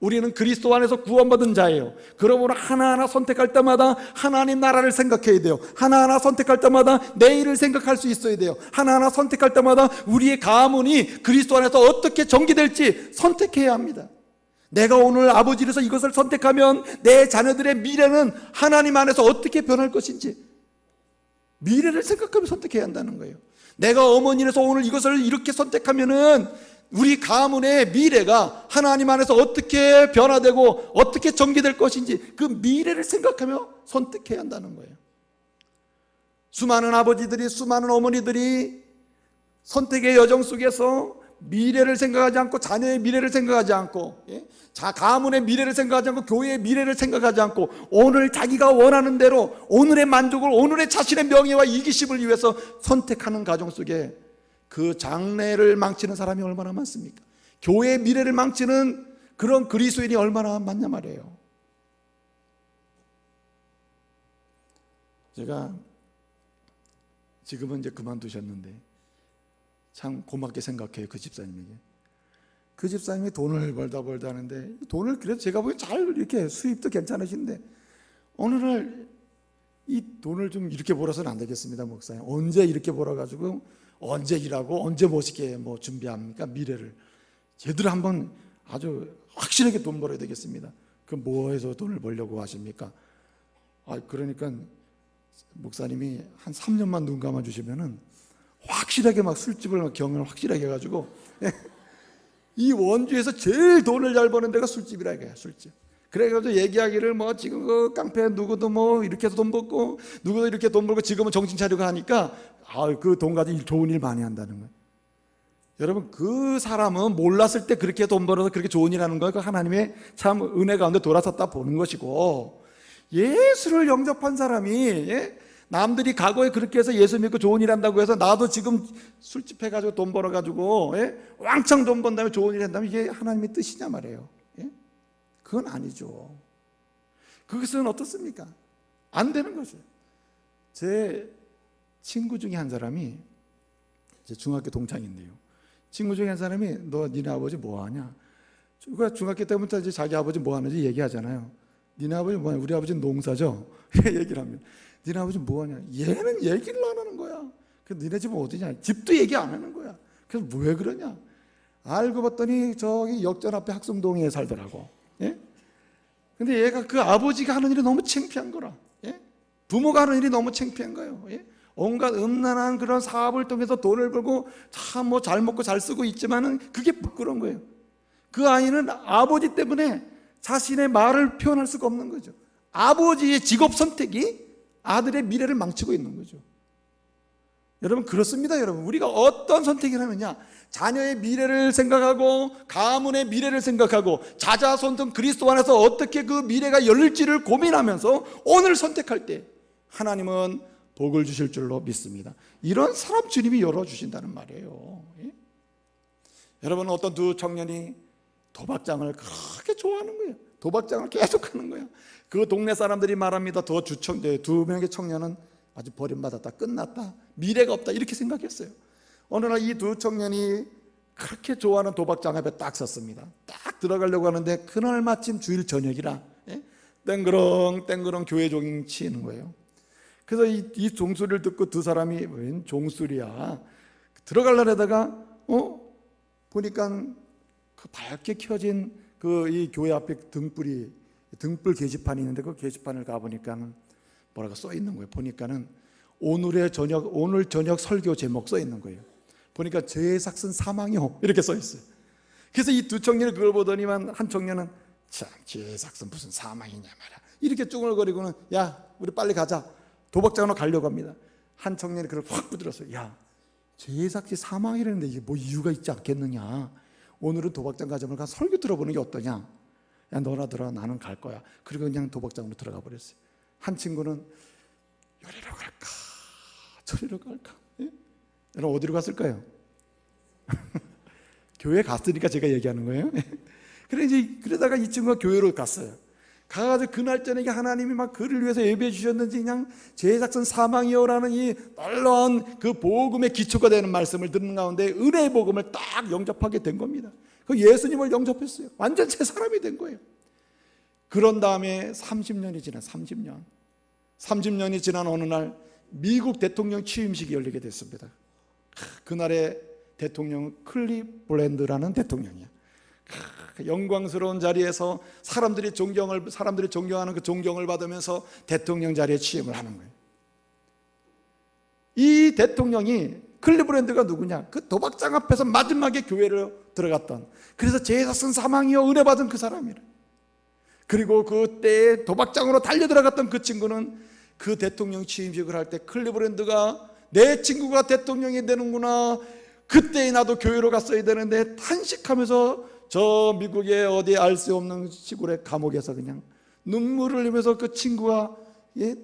우리는 그리스도 안에서 구원받은 자예요. 그러므로 하나하나 선택할 때마다 하나님 나라를 생각해야 돼요. 하나하나 선택할 때마다 내일을 생각할 수 있어야 돼요. 하나하나 선택할 때마다 우리의 가문이 그리스도 안에서 어떻게 전개될지 선택해야 합니다. 내가 오늘 아버지로서 이것을 선택하면 내 자녀들의 미래는 하나님 안에서 어떻게 변할 것인지 미래를 생각하며 선택해야 한다는 거예요. 내가 어머니로서 오늘 이것을 이렇게 선택하면은 우리 가문의 미래가 하나님 안에서 어떻게 변화되고 어떻게 전개될 것인지 그 미래를 생각하며 선택해야 한다는 거예요. 수많은 아버지들이, 수많은 어머니들이 선택의 여정 속에서 미래를 생각하지 않고, 자녀의 미래를 생각하지 않고, 가문의 미래를 생각하지 않고, 교회의 미래를 생각하지 않고, 오늘 자기가 원하는 대로 오늘의 만족을, 오늘의 자신의 명예와 이기심을 위해서 선택하는 가정 속에 그 장래를 망치는 사람이 얼마나 많습니까? 교회의 미래를 망치는 그런 그리스도인이 얼마나 많냐 말이에요. 제가 지금은 이제 그만두셨는데 참 고맙게 생각해요. 그 집사님에게. 그 집사님이 돈을 벌다 하는데, 돈을 그래도 제가 보기엔 잘 이렇게 수입도 괜찮으신데, 어느 날 이 돈을 좀 이렇게 벌어서는 안 되겠습니다, 목사님. 언제 이렇게 벌어가지고 언제 일하고 언제 멋있게 뭐 준비합니까? 미래를 제대로 한번 아주 확실하게 돈 벌어야 되겠습니다. 그럼 뭐 해서 돈을 벌려고 하십니까? 그러니까 목사님이 한 3년만 눈 감아 주시면은 확실하게 막 술집을 막 경영을 확실하게 해가지고 이 원주에서 제일 돈을 잘 버는 데가 술집이라 이거야, 술집. 그래가지고 얘기하기를 뭐 지금 그 깡패 누구도 뭐 이렇게 해서 돈 벌고 누구도 이렇게 돈 벌고 지금은 정신 차리고 하니까 그 돈 가지고 좋은 일 많이 한다는 거예요. 여러분, 그 사람은 몰랐을 때 그렇게 돈 벌어서 그렇게 좋은 일 하는 거예요. 그 하나님의 참 은혜 가운데 돌아섰다 보는 것이고, 예수를 영접한 사람이 남들이 과거에 그렇게 해서 예수 믿고 좋은 일 한다고 해서 나도 지금 술집 해가지고 돈 벌어가지고 왕창 돈 번 다음에 좋은 일 한다면 이게 하나님의 뜻이냐 말이에요. 그건 아니죠. 그것은 어떻습니까? 안 되는 거죠. 제 친구 중에 한 사람이, 제 중학교 동창인데요, 친구 중에 한 사람이 너 니네 아버지 뭐 하냐? 중학교 때부터 이제 자기 아버지 뭐 하는지 얘기하잖아요. 니네 아버지 뭐 하냐? 우리 아버지는 농사죠. 얘기를 합니다. 니네 아버지 뭐 하냐? 얘는 얘기를 안 하는 거야. 그래서 니네 집은 어디냐? 집도 얘기 안 하는 거야. 그래서 왜 그러냐? 알고 봤더니 저기 역전 앞에 학성동에 살더라고. 근데 얘가 그 아버지가 하는 일이 너무 창피한 거라. 부모가 하는 일이 너무 창피한 거예요. 온갖 음란한 그런 사업을 통해서 돈을 벌고 참 뭐 잘 먹고 잘 쓰고 있지만은 그게 부끄러운 거예요. 그 아이는 아버지 때문에 자신의 말을 표현할 수가 없는 거죠. 아버지의 직업 선택이 아들의 미래를 망치고 있는 거죠. 여러분, 그렇습니다. 여러분, 우리가 어떤 선택을 하느냐, 자녀의 미래를 생각하고 가문의 미래를 생각하고 자자손 등 그리스도 안에서 어떻게 그 미래가 열릴지를 고민하면서 오늘 선택할 때 하나님은 복을 주실 줄로 믿습니다. 이런 사람 주님이 열어주신다는 말이에요. 여러분, 어떤 두 청년이 도박장을 그렇게 좋아하는 거예요. 도박장을 계속하는 거예요. 그 동네 사람들이 말합니다. 두 명의 청년은 아주 버림받았다, 끝났다, 미래가 없다, 이렇게 생각했어요. 어느 날 이 두 청년이 그렇게 좋아하는 도박장 앞에 딱 섰습니다. 딱 들어가려고 하는데 그날 마침 주일 저녁이라 땡그렁 땡그렁 교회 종이 치는 거예요. 그래서 이 종소리를 듣고 두 사람이 웬 종소리야, 들어가려다가 보니까 그 밝게 켜진 이 교회 앞에 등불 게시판이 있는데 그 게시판을 가보니까 뭐라고 써 있는 거예요. 보니까는 오늘 저녁 설교 제목 써 있는 거예요. 보니까 제사슨 사망이요, 이렇게 써 있어요. 그래서 이 두 청년이 그걸 보더니만 한 청년은 참 제사슨 무슨 사망이냐 말이야, 이렇게 쭈글거리고는 야 우리 빨리 가자, 도박장으로 가려고 합니다. 한 청년이 그걸 확 부들었어요. 야, 제사씨 사망이라는데 이게 뭐 이유가 있지 않겠느냐, 오늘은 도박장 가자면 가 설교 들어보는 게 어떠냐. 야 너나 들어, 나는 갈 거야. 그리고 그냥 도박장으로 들어가 버렸어요. 한 친구는 요리로 갈까 저리로 갈까. 여러분, 어디로 갔을까요? 교회 갔으니까 제가 얘기하는 거예요. 그러다가 이 친구가 교회로 갔어요. 가가지고 그날 저녁에 하나님이 막 그를 위해서 예배해 주셨는지 그냥 제사슨 사망이요라는 이 놀라운 그 복음의 기초가 되는 말씀을 듣는 가운데 은혜의 복음을 딱 영접하게 된 겁니다. 그 예수님을 영접했어요. 완전 새 사람이 된 거예요. 그런 다음에 30년이 지난 어느 날 미국 대통령 취임식이 열리게 됐습니다. 그날의 대통령은 클리블랜드라는 대통령이야. 영광스러운 자리에서 사람들이 존경하는 그 존경을 받으면서 대통령 자리에 취임을 하는 거예요. 이 대통령이, 클리블랜드가 누구냐? 그 도박장 앞에서 마지막에 교회로 들어갔던, 그래서 제사슨 사망이요 은혜 받은 그 사람이라. 그리고 그때 도박장으로 달려 들어갔던 그 친구는 그 대통령 취임식을 할 때 클리블랜드가 내 친구가 대통령이 되는구나, 그때 나도 교회로 갔어야 되는데 탄식하면서 저 미국의 어디 알 수 없는 시골의 감옥에서 그냥 눈물을 흘리면서 그 친구가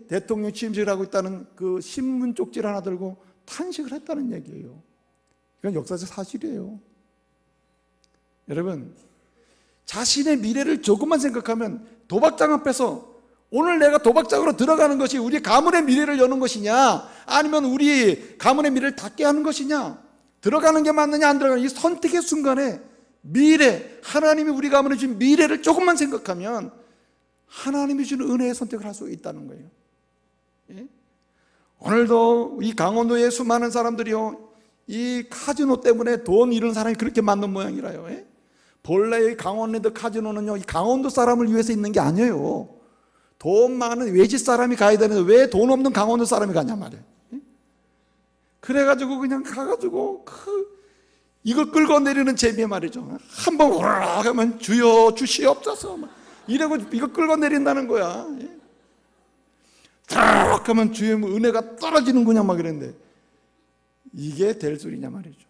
대통령 취임식을 하고 있다는 그 신문 쪽지를 하나 들고 탄식을 했다는 얘기예요. 이건 역사적 사실이에요. 여러분, 자신의 미래를 조금만 생각하면 도박장 앞에서 오늘 내가 도박장으로 들어가는 것이 우리 가문의 미래를 여는 것이냐, 아니면 우리 가문의 미래를 닫게 하는 것이냐, 들어가는 게 맞느냐 안 들어가는, 이 선택의 순간에 미래, 하나님이 우리 가문에 주신 미래를 조금만 생각하면 하나님이 주는 은혜의 선택을 할 수 있다는 거예요. 예? 오늘도 이 강원도의 수많은 사람들이요, 이 카지노 때문에 돈 잃은 사람이 그렇게 많은 모양이라요. 예? 본래 이 강원랜드 카지노는요, 이 강원도 사람을 위해서 있는 게 아니에요. 돈 많은 외지 사람이 가야 되는데 왜 돈 없는 강원도 사람이 가냐 말이에요. 예? 그래가지고 그냥 가가지고 이거 끌고 내리는 재미에 말이죠. 한번 오르락 하면 주여 주시옵소서 이러고 이거 끌고 내린다는 거야. 딱 하면 주의 은혜가 떨어지는구나 막 그랬는데, 이게 될 소리냐 말이죠.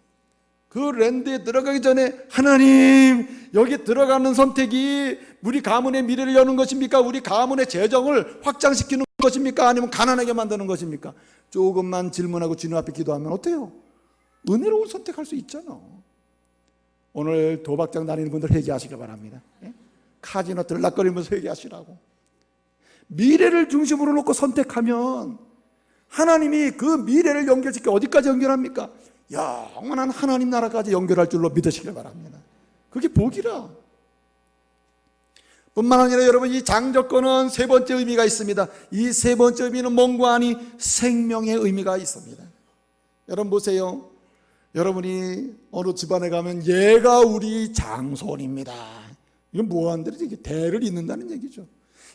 그 랜드에 들어가기 전에 하나님, 여기 들어가는 선택이 우리 가문의 미래를 여는 것입니까? 우리 가문의 재정을 확장시키는 것입니까? 아니면 가난하게 만드는 것입니까? 조금만 질문하고 주님 앞에 기도하면 어때요? 은혜로운 선택할 수 있잖아. 오늘 도박장 다니는 분들 회개하시길 바랍니다. 카지노 들락거리면서 회개하시라고. 미래를 중심으로 놓고 선택하면 하나님이 그 미래를 연결시켜 어디까지 연결합니까? 영원한 하나님 나라까지 연결할 줄로 믿으시길 바랍니다. 그게 복이라. 뿐만 아니라 여러분, 이 장조건은 세 번째 의미가 있습니다. 이 세 번째 의미는 뭔가 하니 생명의 의미가 있습니다. 여러분 보세요. 여러분이 어느 집안에 가면 얘가 우리 장손입니다. 이건 뭐한대로 이게 대를 잇는다는 얘기죠.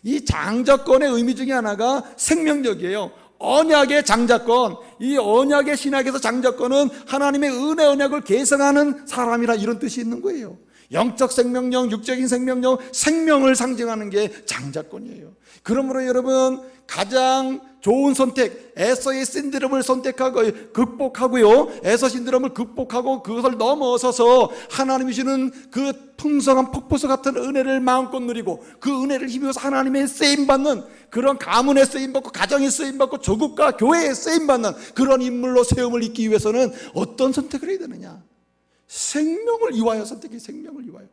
이 장자권의 의미 중에 하나가 생명력이에요. 언약의 장자권, 이 언약의 신학에서 장자권은 하나님의 은혜 언약을 계승하는 사람이라 이런 뜻이 있는 거예요. 영적 생명력, 육적인 생명력, 생명을 상징하는 게 장자권이에요. 그러므로 여러분, 가장 좋은 선택, 에서의 신드롬을 선택하고 극복하고요, 에서 신드롬을 극복하고 그것을 넘어서서 하나님이 주는 그 풍성한 폭포수 같은 은혜를 마음껏 누리고 그 은혜를 힘입어서 하나님의 쓰임받는 그런 가문의 쓰임받고 가정의 쓰임받고 조국과 교회의 쓰임받는 그런 인물로 세움을 잇기 위해서는 어떤 선택을 해야 되느냐? 생명을 위하여 선택해. 생명을 위하여.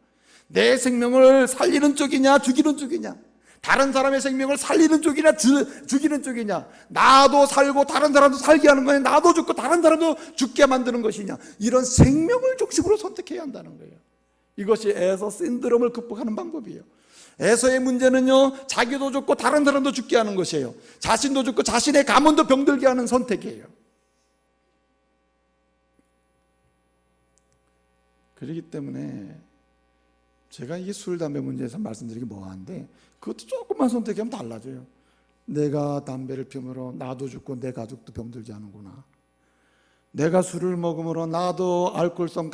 내 생명을 살리는 쪽이냐 죽이는 쪽이냐, 다른 사람의 생명을 살리는 쪽이냐 죽이는 쪽이냐, 나도 살고 다른 사람도 살게 하는 거냐, 나도 죽고 다른 사람도 죽게 만드는 것이냐, 이런 생명을 중심으로 선택해야 한다는 거예요. 이것이 에서 신드롬을 극복하는 방법이에요. 에서의 문제는요, 자기도 죽고 다른 사람도 죽게 하는 것이에요. 자신도 죽고 자신의 가문도 병들게 하는 선택이에요. 그렇기 때문에 제가 이 술, 담배 문제에서 말씀드리기 뭐한데, 그것도 조금만 선택하면 달라져요. 내가 담배를 피우므로 나도 죽고 내 가족도 병들지 하는구나. 내가 술을 먹음으로 나도 알코올성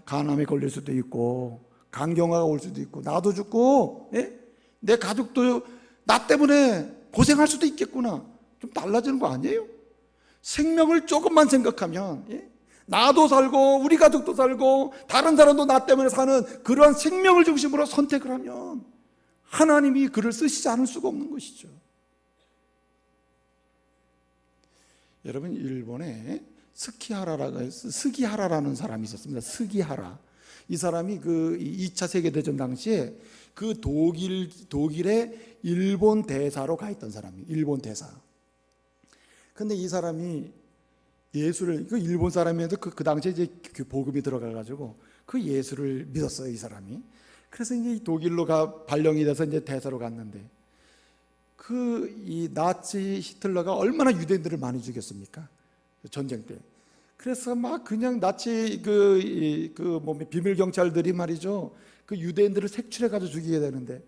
간암에 걸릴 수도 있고 간경화가 올 수도 있고 나도 죽고, 예? 내 가족도 나 때문에 고생할 수도 있겠구나. 좀 달라지는 거 아니에요? 생명을 조금만 생각하면, 예? 나도 살고 우리 가족도 살고 다른 사람도 나 때문에 사는 그러한 생명을 중심으로 선택을 하면 하나님이 그를 쓰시지 않을 수가 없는 것이죠. 여러분, 일본에 스기하라라는 사람이 있었습니다. 스기하라. 이 사람이 그 2차 세계대전 당시에 그 독일의 일본 대사로 가 있던 사람이에요. 일본 대사. 근데 이 사람이 예수를, 그 일본 사람에도 그 당시에 이제 복음이 들어가가지고 그 예수를 믿었어요, 이 사람이. 그래서 이제 독일로 발령이 돼서 이제 대사로 갔는데, 이 나치 히틀러가 얼마나 유대인들을 많이 죽였습니까? 전쟁 때. 그래서 막 그냥 나치 비밀 경찰들이 말이죠, 그 유대인들을 색출해가지고 죽이게 되는데,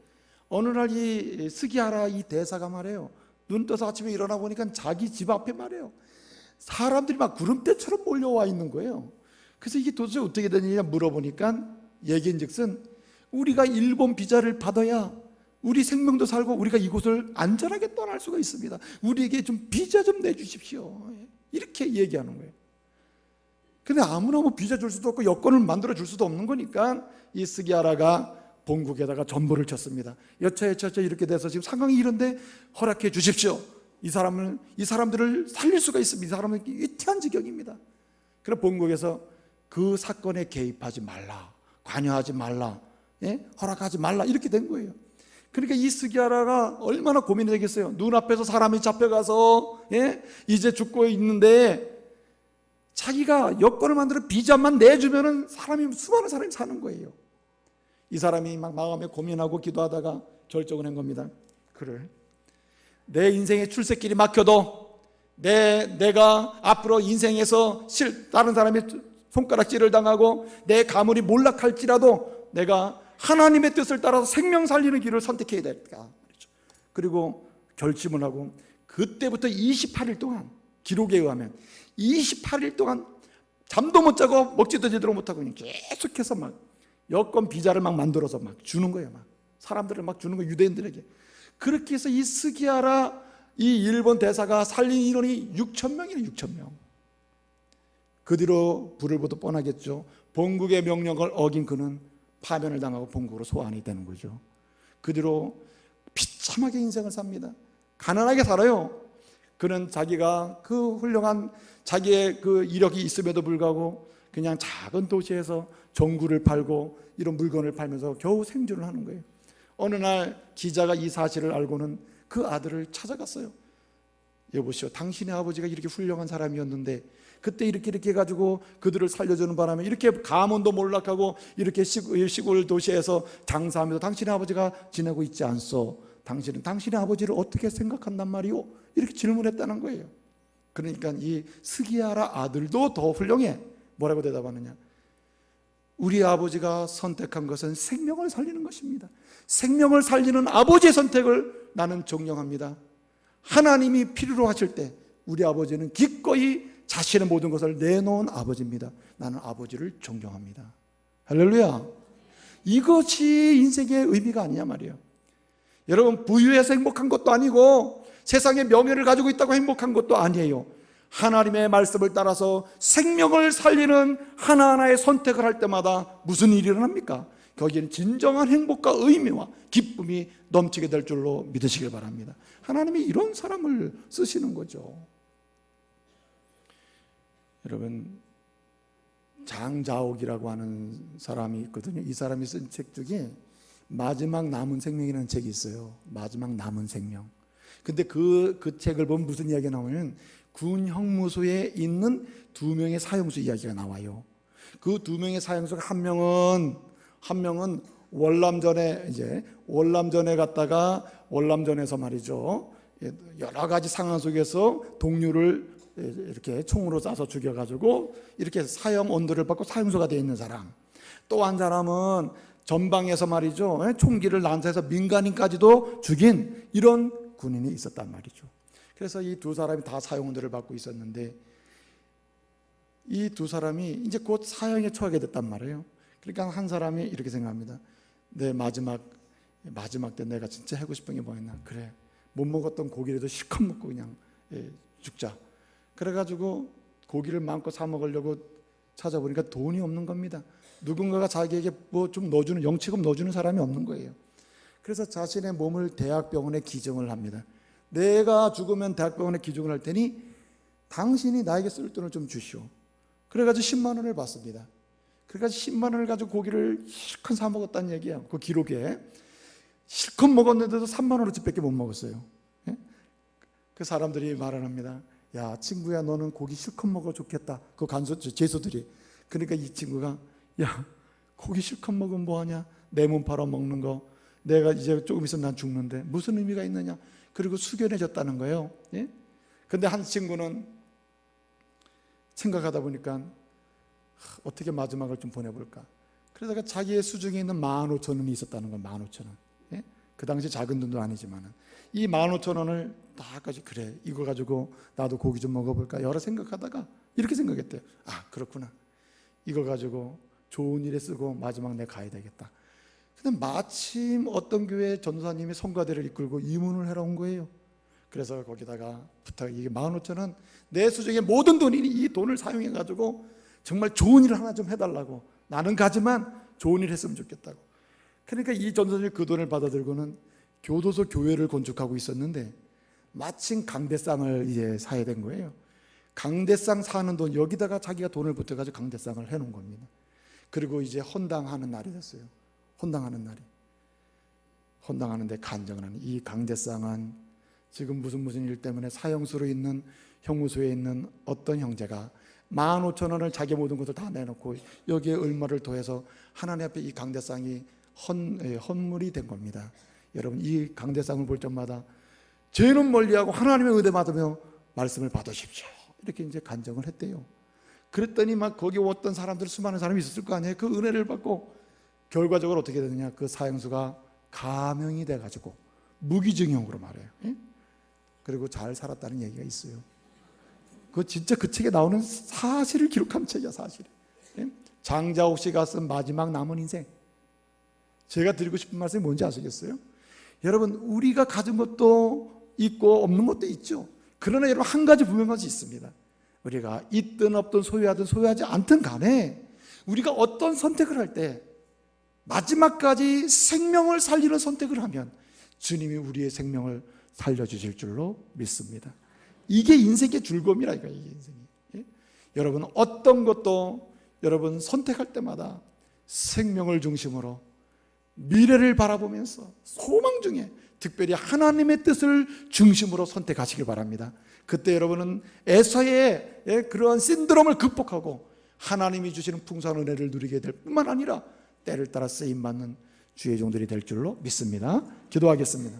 어느 날 이 스기하라 이 대사가 말해요, 눈 떠서 아침에 일어나 보니까 자기 집 앞에 말해요, 사람들이 막 구름대처럼 몰려와 있는 거예요. 그래서 이게 도대체 어떻게 되느냐 물어보니까 얘기인즉슨 우리가 일본 비자를 받아야 우리 생명도 살고 우리가 이곳을 안전하게 떠날 수가 있습니다. 우리에게 좀 비자 좀 내주십시오. 이렇게 얘기하는 거예요. 근데 아무나 뭐 비자 줄 수도 없고 여권을 만들어 줄 수도 없는 거니까 이 스기하라가 본국에다가 전보를 쳤습니다. 여차여차 이렇게 돼서 지금 상황이 이런데 허락해 주십시오. 이 사람들을 살릴 수가 있습니다. 이 사람은 위태한 지경입니다. 그래서 본국에서 그 사건에 개입하지 말라, 관여하지 말라, 허락하지 말라, 이렇게 된 거예요. 그러니까 이 스기야라가 얼마나 고민이 되겠어요. 눈앞에서 사람이 잡혀가서 이제 죽고 있는데 자기가 여건을 만들어 비자만 내주면은 수많은 사람이 사는 거예요. 이 사람이 막 마음에 고민하고 기도하다가 결정을 한 겁니다. 그래, 내 인생의 출세길이 막혀도 내가 앞으로 인생에서 다른 사람의 손가락질을 당하고 내 가문이 몰락할지라도 내가 하나님의 뜻을 따라서 생명 살리는 길을 선택해야 될까. 그리고 결심을 하고 그때부터 28일 동안, 기록에 의하면 28일 동안 잠도 못 자고 먹지도 제대로 못하고 그냥 계속해서 막 여권 비자를 막 만들어서 막 주는 거예요. 막 사람들을 막 주는 거예요, 유대인들에게. 그렇게 해서 이 스기야라, 이 일본 대사가 살린 인원이 6,000명이에요. 6,000명. 그 뒤로 불을 보듯 뻔하겠죠. 본국의 명령을 어긴 그는 파면을 당하고 본국으로 소환이 되는 거죠. 그 뒤로 비참하게 인생을 삽니다. 가난하게 살아요. 그는 자기가 그 훌륭한 자기의 그 이력이 있음에도 불구하고 그냥 작은 도시에서 전구를 팔고 이런 물건을 팔면서 겨우 생존을 하는 거예요. 어느 날 기자가 이 사실을 알고는 그 아들을 찾아갔어요. 여보시오, 당신의 아버지가 이렇게 훌륭한 사람이었는데 그때 이렇게 해가지고 그들을 살려주는 바람에 이렇게 가문도 몰락하고 이렇게 시골 도시에서 장사하면서 당신의 아버지가 지내고 있지 않소? 당신은 당신의 아버지를 어떻게 생각한단 말이오? 이렇게 질문했다는 거예요. 그러니까 이 스기야라 아들도 더 훌륭해. 뭐라고 대답하느냐? 우리 아버지가 선택한 것은 생명을 살리는 것입니다. 생명을 살리는 아버지의 선택을 나는 존경합니다. 하나님이 필요로 하실 때 우리 아버지는 기꺼이 자신의 모든 것을 내놓은 아버지입니다. 나는 아버지를 존경합니다. 할렐루야. 이것이 인생의 의미가 아니냐 말이에요. 여러분, 부유해서 행복한 것도 아니고 세상의 명예를 가지고 있다고 행복한 것도 아니에요. 하나님의 말씀을 따라서 생명을 살리는 하나하나의 선택을 할 때마다 무슨 일이 일어납니까? 거기에는 진정한 행복과 의미와 기쁨이 넘치게 될 줄로 믿으시길 바랍니다. 하나님이 이런 사람을 쓰시는 거죠. 여러분, 장자옥이라고 하는 사람이 있거든요. 이 사람이 쓴 책 중에 마지막 남은 생명이라는 책이 있어요. 마지막 남은 생명. 근데 그 책을 보면 무슨 이야기가 나오냐면 군 형무소에 있는 2명의 사형수 이야기가 나와요. 그 2명의 사형수가 한 명은 월남전에 갔다가 월남전에서 말이죠, 여러 가지 상황 속에서 동료를 이렇게 총으로 쏴서 죽여가지고 이렇게 사형 온도를 받고 사형수가 되어 있는 사람. 또 한 사람은 전방에서 말이죠, 총기를 난사해서 민간인까지도 죽인 이런 군인이 있었단 말이죠. 그래서 이 두 사람이 다 사형온도를 받고 있었는데 이 두 사람이 이제 곧 사형에 처하게 됐단 말이에요. 그러니까 한 사람이 이렇게 생각합니다. 내 마지막 때 내가 진짜 하고 싶은 게 뭐였나? 그래, 못 먹었던 고기라도 실컷 먹고 그냥 죽자. 그래가지고 고기를 마음껏 사 먹으려고 찾아보니까 돈이 없는 겁니다. 누군가가 자기에게 뭐 좀 넣어주는, 영치금 넣어주는 사람이 없는 거예요. 그래서 자신의 몸을 대학병원에 기증을 합니다. 내가 죽으면 대학병원에 기증을 할 테니 당신이 나에게 쓸 돈을 좀 주시오. 그래가지고 10만 원을 받습니다. 그래가지고 10만 원을 가지고 고기를 실컷 사 먹었다는 얘기예요. 그 기록에 실컷 먹었는데도 3만 원어치밖에 못 먹었어요. 그 사람들이 말을 합니다. 야, 친구야, 너는 고기 실컷 먹어 좋겠다. 그 제수들이. 그러니까 이 친구가, 야, 고기 실컷 먹으면 뭐하냐? 내 몸 팔아 먹는 거. 내가 이제 조금 있으면 난 죽는데 무슨 의미가 있느냐? 그리고 숙연해졌다는 거예요. 근데 한 친구는 생각하다 보니까 어떻게 마지막을 좀 보내볼까? 그러다가 자기의 수중에 있는 15,000원이 있었다는 거예요. 15,000원. 그 당시 작은 돈도 아니지만 이 15,000원을 다까지, 그래, 이거 가지고 나도 고기 좀 먹어볼까? 여러 생각하다가 이렇게 생각했대요. 아, 그렇구나. 이거 가지고 좋은 일에 쓰고 마지막 내가 가야 되겠다. 근데 마침 어떤 교회 전도사님이 성가대를 이끌고 이문을 해러 온 거예요. 그래서 거기다가 이게 15,000원, 내 수중에 모든 돈이 이 돈을 사용해 가지고 정말 좋은 일을 하나 좀 해달라고, 나는 가지만 좋은 일 했으면 좋겠다고. 그러니까 이 전도사님이 그 돈을 받아들고는 교도소 교회를 건축하고 있었는데 마침 강대상을 이제 사야 된 거예요. 강대상 사는 돈 여기다가 자기가 돈을 붙여가지고 강대상을 해놓은 겁니다. 그리고 이제 헌당하는 날이 됐어요. 헌당하는 날이. 헌당하는데 간증을 하는 이 강대상은 지금 무슨 일 때문에 사형수로 있는 형무소에 있는 어떤 형제가 15,000원을 자기 모든 것을 다 내놓고 여기에 얼마를 더해서 하나님 앞에 이 강대상이 헌물이 된 겁니다. 여러분 이 강대상을 볼 때마다 죄는 멀리하고 하나님의 은혜 받으며 말씀을 받으십시오. 이렇게 이제 간증을 했대요. 그랬더니 막 거기 왔던 사람들 수많은 사람이 있었을 거 아니에요. 그 은혜를 받고 결과적으로 어떻게 되느냐, 그 사형수가 가명이 돼가지고 무기징역으로 말해요. 그리고 잘 살았다는 얘기가 있어요. 그 진짜 그 책에 나오는 사실을 기록한 책이야, 사실. 장자옥 씨가 쓴 마지막 남은 인생. 제가 드리고 싶은 말씀이 뭔지 아시겠어요? 여러분 우리가 가진 것도 있고 없는 것도 있죠. 그러나 여러분 한 가지 분명한 것이 있습니다. 우리가 있든 없든 소유하든 소유하지 않든 간에 우리가 어떤 선택을 할 때 마지막까지 생명을 살리는 선택을 하면 주님이 우리의 생명을 살려주실 줄로 믿습니다. 이게 인생의 즐거움이라니까요. 이게 인생이. 예? 여러분 어떤 것도 여러분 선택할 때마다 생명을 중심으로 미래를 바라보면서 소망 중에 특별히 하나님의 뜻을 중심으로 선택하시길 바랍니다. 그때 여러분은 에서의 그러한 신드롬을 극복하고 하나님이 주시는 풍성한 은혜를 누리게 될 뿐만 아니라 때를 따라 쓰임받는 주의 종들이 될 줄로 믿습니다. 기도하겠습니다.